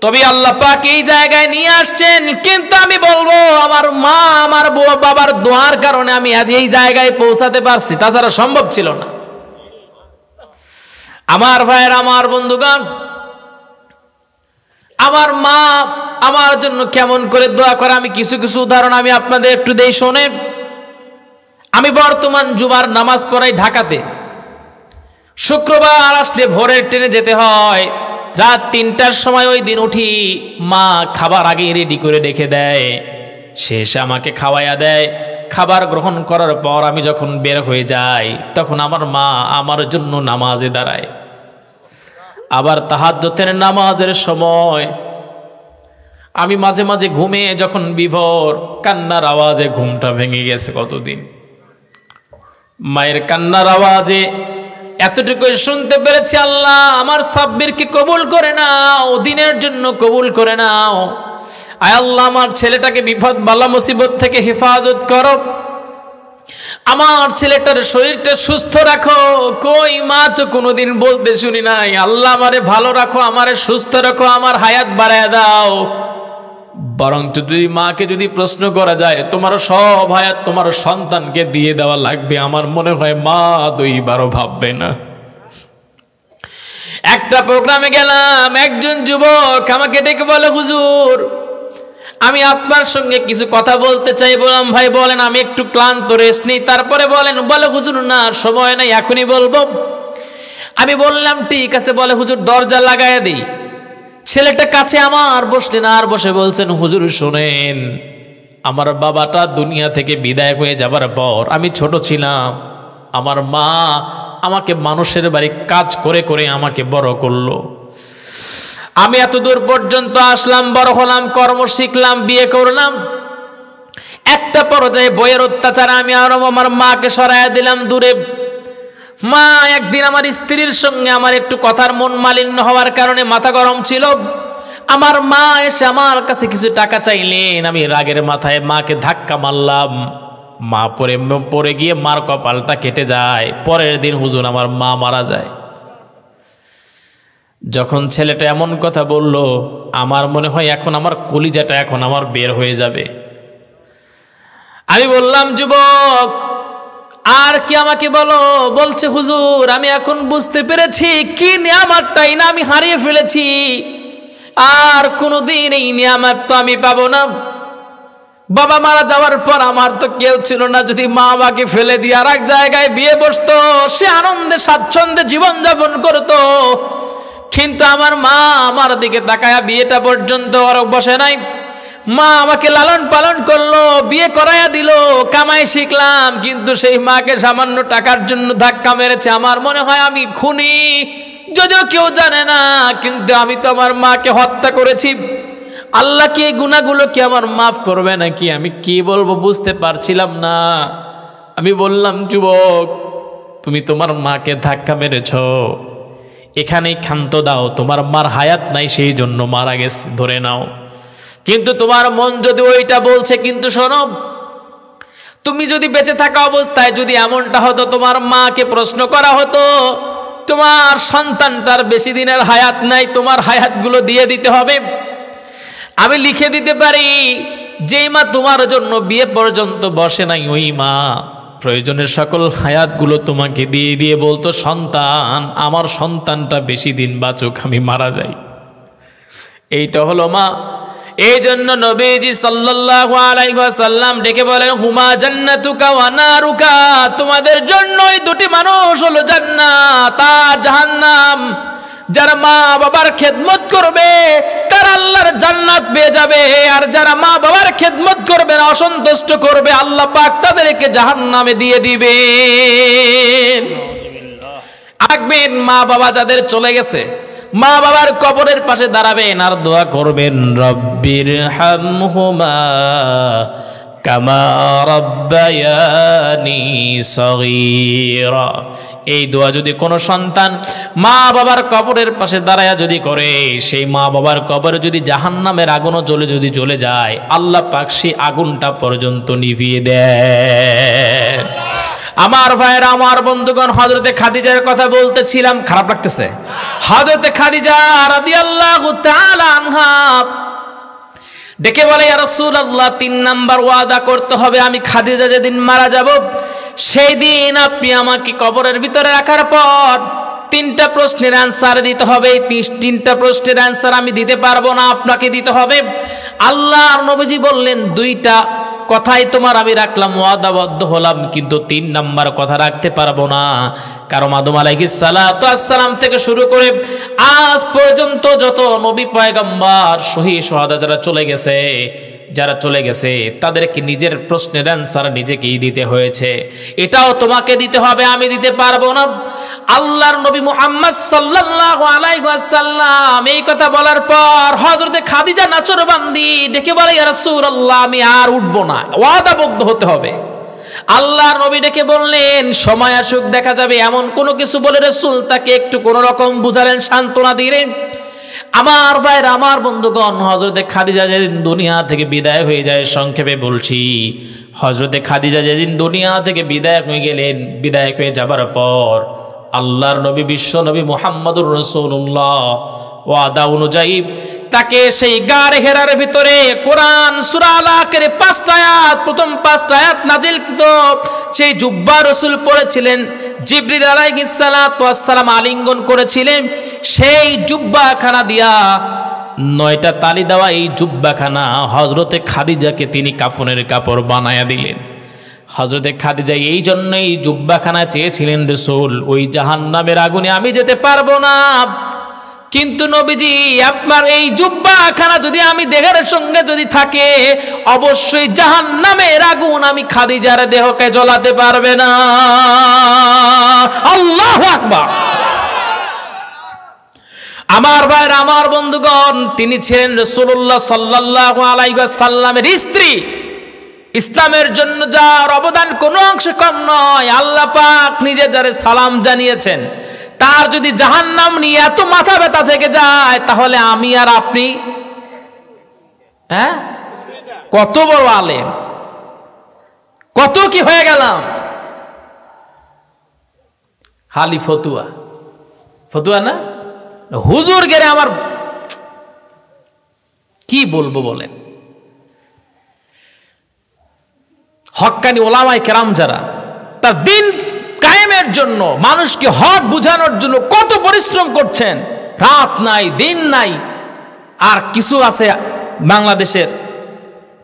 তবে আল্লাহ পাক এই জায়গায় নিয়ে আসছেন। কিন্তু আমি বলবো, আমার মা আমার বাবার দোয়ার কারণে আমি আজ এই জায়গায় পৌঁছাতে পারছি, তাছাড়া সম্ভব ছিল না। আমার ভাইয়ের, আমার বন্ধুগণ, আমার মা আমার জন্য কেমন করে দোয়া করে, আমি কিছু কিছু উদাহরণ আমি আপনাদের একটু দেই, শোনেন। আমি বর্তমান জুমার নামাজ পড়াই ঢাকাতে। শুক্রবার আসলে ভোরের ট্রেনে যেতে হয়, রাত ৩টার সময় ওই দিন উঠি। মা খাবার আগে রেডি করে রেখে দেয়, শেষে আমাকে খাওয়াইয়া দেয়। খাবার গ্রহণ করার পর আমি যখন বের হয়ে যাই, তখন আমার মা আমার জন্য নামাজে দাঁড়ায়। আবার তাহাজ্জুদের নামাজের সময় আমি মাঝে মাঝে ঘুমে যখন বিভোর, কান্নার আওয়াজে ঘুমটা ভেঙে গেছে কতদিন। মায়ের কান্নার আওয়াজে এতটুকু শুনতে পেরেছি, আল্লাহ আমার সাব্বিরকে কবুল করে নাও, দিনের জন্য কবুল করে নাও। আয় আল্লাহ, আমার ছেলেটাকে বিপদ বালা মুসিবত থেকে হেফাজত করো, আমার ছেলেটার শরীরটা সুস্থ রাখো। কই মা তো কোনোদিন বলতে শুনি নাই, আল্লাহ আমারে ভালো রাখো, আমারে সুস্থ রাখো, আমার হায়াত বাড়ায় দাও। বরং যদি মাকে যদি প্রশ্ন করা যায়, তোমার সব হায়াত তোমার সন্তানকে দিয়ে দেওয়া লাগবে, আমার মনে হয় মা দুইবারও ভাববে না। একটা প্রোগ্রামে গেলাম, একজন যুবক আমাকে ডেকে বলে, হুজুর আমি আপনার সঙ্গে কিছু কথা বলতে চাই। বললাম, ভাই বলেন। আমি একটু ক্লান্ত, রেস্ট নিই, তারপরে বলেন। বলে, হুজুর না সময় নাই, এখনই বলবো। আমি বললাম ঠিক আছে। বলে, হুজুর দরজা লাগাইয়া দিই। ছেলেটা কাছে আমার বসলেন, আর বসে বলছেন, হুজুর শোনেন, আমার বাবাটা দুনিয়া থেকে বিদায় হয়ে যাবার পর আমি ছোট ছিলাম, আমার মা আমাকে মানুষের বাড়ি কাজ করে করে আমাকে বড় করলো। আমি এত দূর পর্যন্ত আসলাম, বড় হলাম, কর্ম শিখলাম, বিয়ে করলাম। একটা পর্যায়ে বইয়ের অত্যাচারে আমি আর আমার মাকে সরাইয়া দিলাম দূরে। মা একদিন আমার স্ত্রীর সঙ্গে আমার একটু কথার মন মালিন্য হওয়ার কারণে মাথা গরম ছিল। আমার মা এসে আমার কাছে কিছু টাকা চাইলেন, আমি রাগের মাথায় মাকে ধাক্কা মারলাম। মা পড়ে গিয়ে মার কপালটা কেটে যায়। পরের দিন হুজুর আমার মা মারা যায়। যখন ছেলেটা এমন কথা বলল, আমার মনে হয় এখন আমার কলিজাটা এখন আমার বের হয়ে যাবে। আমি বললাম, যুবক আর কি আমাকে বলো। বলছে, হুজুর আমি এখন বুঝতে পেরেছি কি নিয়ামতটাই না আমি হারিয়ে ফেলেছি, আর কোনোদিন এই নিয়ামত তো আমি পাবো না। বাবা মারা যাওয়ার পর আমার তো কেউ ছিল না, যদি মা আমাকে ফেলে দিয়ে আর এক জায়গায় বিয়ে বসতো, সে আনন্দে স্বাচ্ছন্দ্যে জীবনযাপন করতো। কিন্তু আমার মা আমার দিকে তাকায়া বিয়েটা পর্যন্ত আর বসে নাই। মা আমাকে লালন পালন করলো, বিয়ে করাইয়া দিল, কামাই শিখলাম, কিন্তু সেই মাকে সামান্য টাকার জন্য ধাক্কা মেরেছে। আমার মনে হয় আমি খুনি, যদিও কেউ জানে না, কিন্তু আমি তো আমার মাকে হত্যা করেছি। আল্লাহ কি এই গুনাহগুলো কি আমার মাফ করবে নাকি? আমি কি বলবো বুঝতে পারছিলাম না। আমি বললাম, যুবক তুমি তোমার মাকে ধাক্কা মেরেছ, এখানেই ক্ষান্ত দাও, তোমার মার হায়াত নাই সেই জন্য মারা গেছে, ধরে নাও। কিন্তু তোমার মন যদি ওইটা বলছে, কিন্তু শোনো, তুমি যদি বেঁচে থাকা অবস্থায় যদি এমনটা হতো, তোমার মাকে প্রশ্ন করা হতো, তোমার সন্তানটার বেশি দিনের হায়াত নাই, তোমার হায়াতগুলো দিয়ে দিতে হবে। আমি লিখে দিতে পারি, যেই মা তোমার জন্য বিয়ে পর্যন্ত বসে নাই, ওই মা প্রয়োজনের সকল হায়াতগুলো তোমাকে দিয়ে দিয়ে বলতো, সন্তান আমার সন্তানটা বেশি দিন বাঁচুক, আমি মারা যাই। এইটা হলো মা। এই জন্য নবীজি সাল্লাল্লাহু আলাইহি ওয়াসাল্লাম ডেকে বলেন, হুমা জান্নাতুকা ওয়া নারুকা, তোমাদের জন্যই দুটি মানুষ হলো জান্নাত আর জাহান্নাম। যারা মা বাবার খেদমত করবে তারা আল্লাহর জান্নাত পেয়ে যাবে, আর যারা মা বাবার খেদমত করবে না, অসন্তুষ্ট করবে, আল্লাহ পাক তাদেরকে জাহান্নামে দিয়ে দিবেন। রাখবেন, মা বাবা যাদের চলে গেছে মা বাবার কবরের পাশে দাঁড়াবেন আর দোয়া করবেন, রব্বির হামহুমা কামা রাব্বায়ানি সগীরা। এই দোয়া যদি কোনো সন্তান মা বাবার কবরের পাশে দাঁড়ায়া যদি করে, সেই মা বাবার কবরে যদি জাহান্নামের আগুনও যদি জ্বলে যায়, আল্লাহ পাক সেই আগুনটা পর্যন্ত নিভিয়ে দেয়। আমার ভাইয়েরা, আমার বন্ধুগণ, হযরতে খাদিজার কথা বলতেছিলাম, খারাপ লাগতেছে? হযরতে খাদিজা রাদিয়াল্লাহু তাআলা আনহা ডেকে বলে, ইয়া রাসূলুল্লাহ, 3 নাম্বার ওয়াদা করতে হবে, আমি খাদিজা যেদিন মারা যাব সেই দিন আপনি আমাকে কবরের ভিতরে রাখার পর 3টা প্রশ্নের অ্যান্সার দিতে হবে। 3টা প্রশ্নের অ্যান্সার আমি দিতে পারবো না, আপনাকে দিতে হবে। আল্লাহর নবীজি বললেন, 2টা কথাই তোমার আমি রাখলাম, ওয়াদাবদ্ধ হলাম, কিন্তু 3 নাম্বার কথা রাখতে পারবো না। কারণ আদম আলাইহিস সালাতু ওয়াস সালাম থেকে শুরু করে আজ পর্যন্ত যত নবী পয়গম্বর শহীদ শুহাদা যারা চলে গেছে তাদেরকে নিজের প্রশ্নের অ্যান্সার নিজেকেই দিতে হয়েছে। এটাও তোমাকে দিতে হবে, আমি দিতে পারবো না। আল্লাহর নবী মুহাম্মদ সাল্লাল্লাহু আলাইহি ওয়াসাল্লাম এই কথা বলার পর হযরতে খাদিজা নাচরবান্দি ডেকে বলে, ইয়া রাসূলুল্লাহ, আমি আর উঠবো না, ওয়াদাবদ্ধ হতে হবে। আল্লাহর নবী ডেকে বললেন, সময় আসুক দেখা যাবে, এমন কোনো কিছু বলে রাসূল তাকে একটু কোনো রকম বুঝালেন, সান্ত্বনা দিলেন। আমার ভাইরা, আমার বন্ধুগণ, হযরতে খাদিজা যেদিন দুনিয়া থেকে বিদায় হয়ে যায়, সংক্ষেপে বলছি, হযরতে খাদিজা যেদিন দুনিয়া থেকে বিদায় হয়ে গেলেন, বিদায় হয়ে যাবার পর আল্লাহর নবী বিশ্ব নবী মুহাম্মদুর রাসূলুল্লাহ ওয়াদা অনুযায়ী তাকে সেই গারে হেরার ভিতরে কোরআন সূরা আলাকের 5টা আয়াত, প্রথম 5টা আয়াত নাজিলকৃত সেই জুব্বা রাসূল পড়েছিলেন, জিবরিল আলাইহিস সালাতু ওয়াস সালাম আলিঙ্গন করেছিলেন। সেই জুব্বাখানা দিয়া 9টা তালি দেওয়া এই জুব্বাখানা হযরতে খাদিজাকে তিনি কাফনের কাপড় বানায়া দিলেন। হযরতে খাদিজা এই জন্যই জুব্বাখানা চেয়েছিলেন, রাসূল, ওই জাহান্নামের আগুনে আমি যেতে পারবো না, কিন্তু নবীজি আপনার এই জুব্বাখানা যদি আমি দেহের সঙ্গে যদি থাকে, অবশ্যই জাহান্নামের আগুন আমি খাদিজার দেহকে জ্বলাতে পারবে না। আল্লাহু আকবার। আমার ভাইরা, আমার বন্ধুগণ, তিনি ছিলেন রাসূলুল্লাহ সাল্লাল্লাহু আলাইহি ওয়াসাল্লামের স্ত্রী। ইসলামের জন্য যার অবদান কোনো অংশে কম নয়, আল্লাহ পাক নিজে যারে সালাম জানিয়েছেন, তার যদি জাহান্নাম নিয়ে এত মাথা ব্যথা থেকে যায়, তাহলে আমি আর আপনি কত বড় আলেম, কত কি হয়ে গেলাম। খালি ফতুয়া, ফতুয়া না, হুজুর গেরে আমার কি বলবো বলেন। হক্কানি ওলামায়ে কেরাম যারা তার দিন কায়েমের জন্য, মানুষকে হক বুঝানোর জন্য কত পরিশ্রম করছেন, রাত নাই দিন নাই। আর কিছু আছে বাংলাদেশের,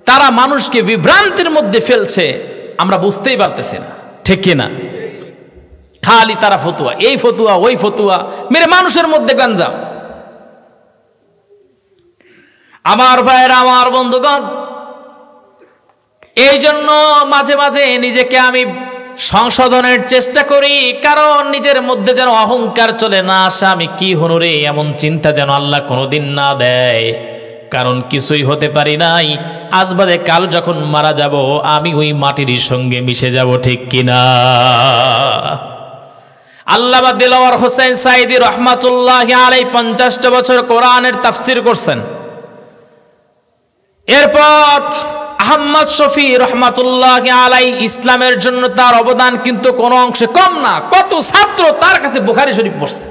তারা মানুষকে বিভ্রান্তির মধ্যে ফেলছে, আমরা বুঝতেই পারতেছি না, ঠিক কিনা? খালি তারা ফতুয়া, এই ফতুয়া ওই ফতুয়া মেরে মানুষের মধ্যে গঞ্জাম। আমার ভাইয়েরা, আমার বন্ধুগণ, এই জন্য মাঝে মাঝে নিজেকে আমি সংশোধনের চেষ্টা করি, কারণ নিজের মধ্যে যেন অহংকার চলে না আসে, আমি কি হনু রে, এমন চিন্তা যেন আল্লাহ কোনোদিন না দেয়। কারণ কিছুই হতে পারি নাই, আজ বাদে কাল যখন মারা যাব আমি ওই মাটির সঙ্গে মিশে যাব, ঠিক কিনা? আল্লামা দিলওয়ার হোসেন সাঈদী রহমাতুল্লাহি আলাইহি 50টা বছর কোরআনের তাফসীর করছেন। এরপর আহমদ শফি রহমাতুল্লাহি আলাইহি, ইসলামের জন্য তার অবদান কিন্তু কোনো অংশে কম না। কত ছাত্র তার কাছে বুখারী শরীফ পড়ছে।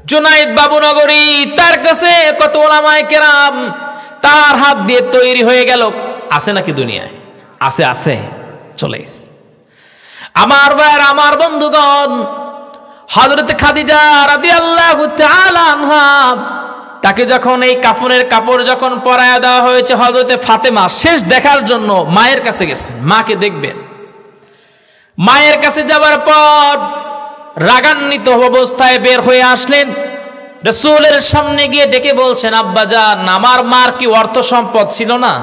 জুনাইদ বাবুনগরী, তার কাছে কত ওলামায়ে কেরাম তার হাত দিয়ে তৈরি হয়ে গেল। আছে নাকি দুনিয়ায়? আছে, আছে, চলে এসে। আমার ভাইয়ের, আমার বন্ধুগণ, হযরত খাদিজা রাদিয়াল্লাহু তাআলা আনহা, তাকে যখন এই কাফনের কাপড় যখন পরায়া দেওয়া হয়েছে, হযরতে ফাতেমা শেষ দেখার জন্য মায়ের কাছে গেছেন, মাকে দেখবেন। মায়ের কাছে যাবার পর রাগান্বিত অবস্থায় বের হয়ে আসলেন। রাসূলের সামনে গিয়ে ডেকে বলছেন, আব্বাজান, আমার মার কি অর্থ সম্পদ ছিল না?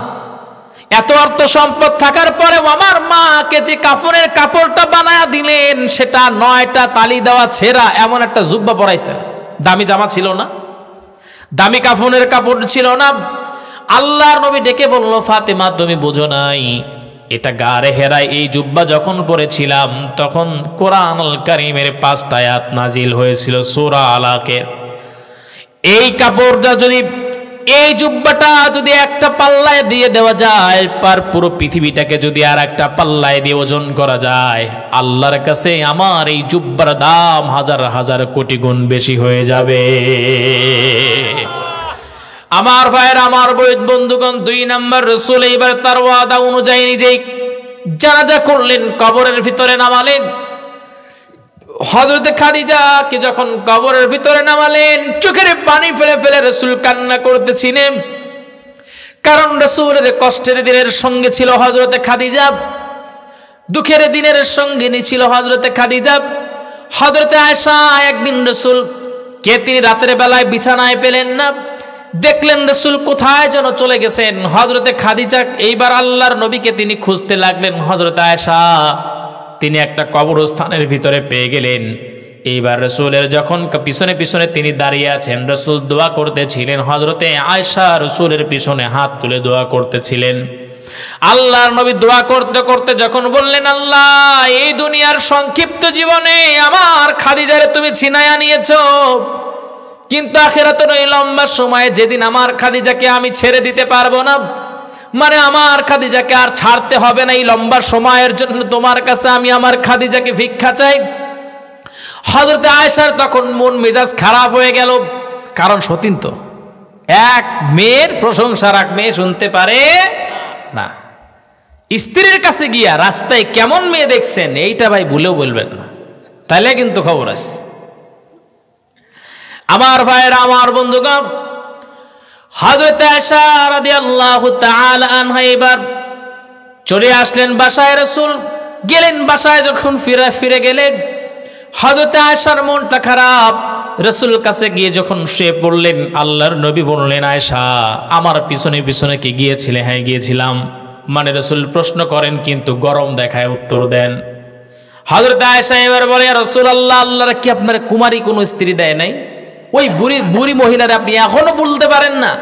এত অর্থ সম্পদ থাকার পরেও আমার মাকে যে কাফনের কাপড়টা বানায়া দিলেন, সেটা 9টা তালি দেওয়া ছেঁড়া এমন একটা জুব্বা পরাইছেন। দামি জামা ছিল না, দামি কাফনের কাপড় ছিল না। আল্লাহর নবী ডেকে বলল, ফাতেমা, তুমি বুঝো নাই, এটা গারে হেরায় এই জুব্বা যখন পরেছিলাম তখন কোরআন আল কারীমের 5টা আয়াত নাজিল হয়েছিল সূরা আলাকের। এই কাপড়টা যদি, এই জুব্বাটা যদি একটা পাল্লায় দিয়ে দেওয়া যায়, পুরো পৃথিবীটাকে যদি আর একটা পাল্লায় দিয়ে ওজন করা যায়, আল্লাহর কাছে আমার এই জুব্বার দাম হাজার হাজার কোটি গুণ বেশি হয়ে যাবে। আমার ভাইয়ের, আমার বন্ধুগণ, 2 নম্বর, রাসূল এইবার তার ওয়াদা অনুযায়ী নিজেই জানাজা করলেন, কবরের ভিতরে নামালেন। হযরত খাদিজাকে যখন কবরের ভিতরে নামালেন, চোখের পানি ফেলে ফেলে রাসূল কান্না করতেছিলেন, কারণ রাসূলের কষ্টের দিনের সঙ্গে ছিল হযরত খাদিজা, দুঃখের দিনের সঙ্গিনী ছিল হযরত খাদিজা। হযরত আয়েশা একদিন রাসূল কে তিনি রাতের বেলায় বিছানায় পেলেন না, দেখলেন রাসূল কোথায় যেন চলে গেছেন। হযরত খাদিজা এইবার আল্লাহর নবীকে তিনি খুঁজতে লাগলেন। হযরত আয়েশা তিনি একটা কবরস্থানের ভিতরে পেয়ে গেলেন। এইবার রাসূলের যখন পিছনে পিছনে তিনি দাঁড়িয়ে আছেন, রাসূল দোয়া করতেছিলেন। হযরতে আয়েশা রাসূলের পিছনে হাত তুলে দোয়া করতেছিলেন। আল্লাহর নবী দোয়া করতে করতে যখন বললেন, আল্লাহ, এই দুনিয়ার সংক্ষিপ্ত জীবনে আমার খাদিজারে তুমি ছিনায়া নিয়েছো, কিন্তু আখিরাতের ওই লম্বা সময়ে যেদিন আমার খাদিজাকে আমি ছেড়ে দিতে পারবো না, মানে আমার খাদিজাকে আর ছাড়তে হবে না, এই লম্বা সময়ের জন্য তোমার কাছে আমি আমার খাদিজাকে ভিক্ষা চাই। হযরত আয়েশার তখন মন মেজাজ খারাপ হয়ে গেল, কারণ সতীন তো, এক মেয়ের প্রশংসা আর এক মেয়ে শুনতে পারে না। স্ত্রীর কাছে গিয়া রাস্তায় কেমন মেয়ে দেখছেন এইটা ভাই ভুলেও বলবেন না, তাইলে কিন্তু খবর আছে। আমার ভাইয়েরা, আমার বন্ধুগণ, হযরত আয়েশা রাদিয়াল্লাহু তাআলা আনহা এবার চলে আসলেন বাসায়। রাসূল গেলেন বাসায়, যখন ফিরে গেলেন, হযরত আয়েশার মনটা খারাপ। রাসূল কাছে গিয়ে যখন শুয়ে পড়লেন, আল্লাহর নবী বললেন, আয়েশা, আমার পিছনে পিছনে কি গিয়েছিলে? হ্যাঁ, গিয়েছিলাম। মানে রাসূল প্রশ্ন করেন কিন্তু গরম দেখায় উত্তর দেন। হযরত আয়েশা এবার বলে, ইয়া রাসূলুল্লাহ, আল্লাহর কি আপনার কুমারী কোনো স্ত্রী দেয় নাই? ওই বুড়ি মহিলার আপনি এখনো বলতে পারেন না?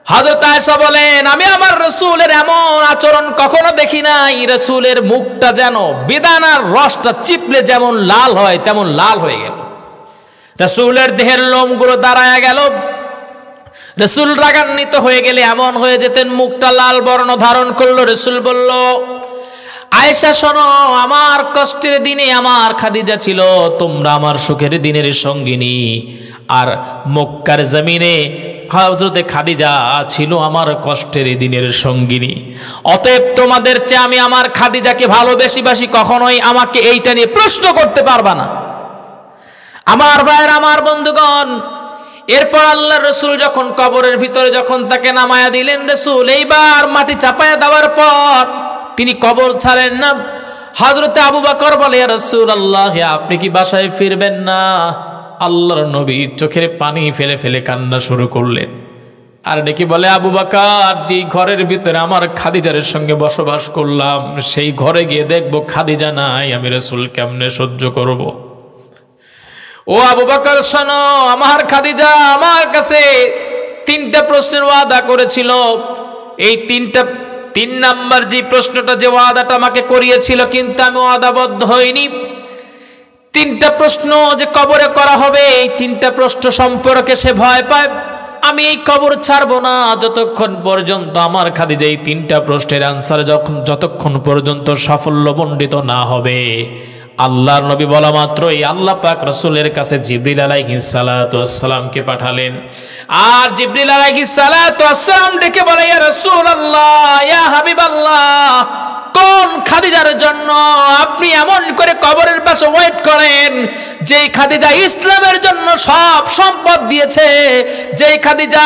হযরত আয়েশা বলেন, আমি আমার রাসূলের এমন আচরণ কখনো দেখি নাই। রাসূলের মুখটা যেন বেদানার রসটা চিপলে যেমন লাল হয় তেমন লাল হয়ে গেল। রাসূলের দেহের লোমগুলো দাঁড়ায় গেল। রাসূল রাগান্বিত হয়ে গেলে এমন হয়ে যেতেন, মুখটা লাল বর্ণ ধারণ করলো। রাসূল বলল, আয়েশা শোনো, আমার কষ্টের দিনে আমার খাদিজা ছিল, তোমরা আমার সুখের দিনের সঙ্গিনী। আর মক্কার জমিনে হযরতে খাদিজা ছিল আমার কষ্টের দিনের সঙ্গিনী। অতএব তোমাদের চেয়ে আমি আমার খাদিজাকে ভালোবাসি কখনোই আমাকে এইটা নিয়ে প্রশ্ন করতে পারবা না। আমার ভাইয়ের, আমার বন্ধুগণ, এরপর আল্লাহর রাসূল যখন কবরের ভিতরে যখন তাকে নামায়া দিলেন, রাসূল এইবার মাটি চাপায়া দেওয়ার পর তিনি কবর ছাড়েন না। হযরতে আবু বকর বলে, ইয়া রাসূলুল্লাহ, আপনি কি বাসায় ফিরবেন না? আল্লাহর নবী চোখের পানি ফেলে ফেলে কান্না শুরু করলেন। আর ডেকে বলে, আবু বকর, যে ঘরের ভিতরে আমার খাদিজার সঙ্গে বসবাস করলাম, সেই ঘরে গিয়ে দেখবো খাদিজা নাই, আমি রাসূল কেমনে সহ্য করব? ও আবু বকর, শোনো, আমার খাদিজা আমার কাছে 3টা প্রশ্নের ওয়াদা করেছিল। এই 3 নাম্বার যে প্রশ্নটা, যে ওয়াদাটা আমাকে করিয়েছিল, কিন্তু আমি ওয়াদাবদ্ধ হইনি। 3টা প্রশ্ন যে কবরে করা হবে, এই 3টা প্রশ্ন সম্পর্কে সে ভয় পায়। আমি এই কবর ছাড়বো না যতক্ষণ পর্যন্ত আমার খাদিজা এই 3টা প্রশ্নের আনসার যতক্ষণ পর্যন্ত সাফল্যমণ্ডিত না হবে। আল্লাহর নবী বলা মাত্রই আল্লাহ পাক রাসূলের কাছে জিবরিল আলাইহিস সালাতু ওয়াস সালামকে পাঠালেন। আর জিবরিল আলাইহিস সালাতু ওয়াস সালাম ডেকে বলে, ইয়া রাসূলুল্লাহ, ইয়া হাবিবাল্লাহ, কোন খাদিজার জন্য আপনি এমন করে কবরের পাশে ওয়েট করেন। যেই খাদিজা ইসলামের জন্য সব সম্পদ দিয়েছে, যেই খাদিজা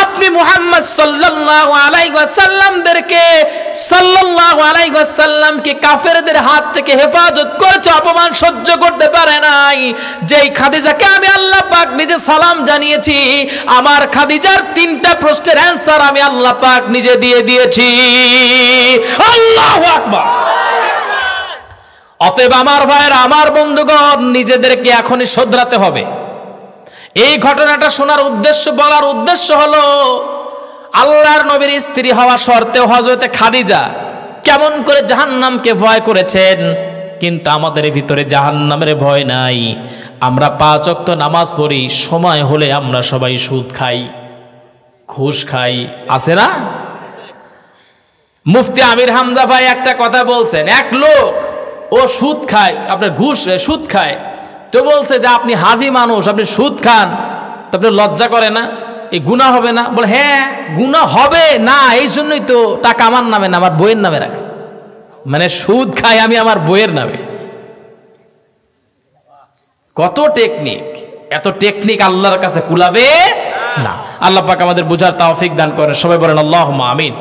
আপনি মুহাম্মদ সাল্লাল্লাহু আলাইহি ওয়াসাল্লামকে কাফেরদের হাত থেকে হেফাজত করেছে, অপমান সহ্য করতে পারে নাই, যেই খাদিজাকে আমি আল্লাহ পাক নিজে সালাম জানিয়েছি, আমার খাদিজার 3টা প্রশ্নের অ্যানসার আমি আল্লাহ পাক নিজে দিয়ে দিয়েছি। আল্লাহু আকবার। অতএব আমার ভাইয়েরা, আমার বন্ধুগণ, নিজেদেরকে এখনই শোধরাতে হবে। এই ঘটনাটা শোনার উদ্দেশ্য, বলার উদ্দেশ্য হলো আল্লাহর নবীর স্ত্রী হওয়া সত্ত্বেও হযরতে খাদিজা কেমন করে জাহান্নামকে ভয় করেছেন, কিন্তু আমাদের ভিতরে জাহান্নামের ভয় নাই। আমরা 5 ওয়াক্ত নামাজ পড়ি, সময় হলে আমরা সবাই সুদ খাই, ঘুষ খাই, আছে না? মুফতি আমির হামজা ভাই একটা কথা বলছেন, এক লোক ও সুদ খায়, আপনার ঘুষ সুদ খায়, তো বলছে যে আপনি হাজি মানুষ, আপনি সুদ খান, তো আপনি লজ্জা করে না? এই গুনাহ হবে না? বলে হ্যাঁ গুনাহ হবে না, এই জন্যই তো টাকা আমার নামে না, আমার বইয়ের নামে রাখছে। মানে সুদ খাই আমি আমার বইয়ের নামে। কত টেকনিক! এত টেকনিক আল্লাহর কাছে কুলাবে না। আল্লাহ পাক আমাদের বুঝার তৌফিক দান করেন। সবাই বলেন আল্লাহুম্মা আমিন।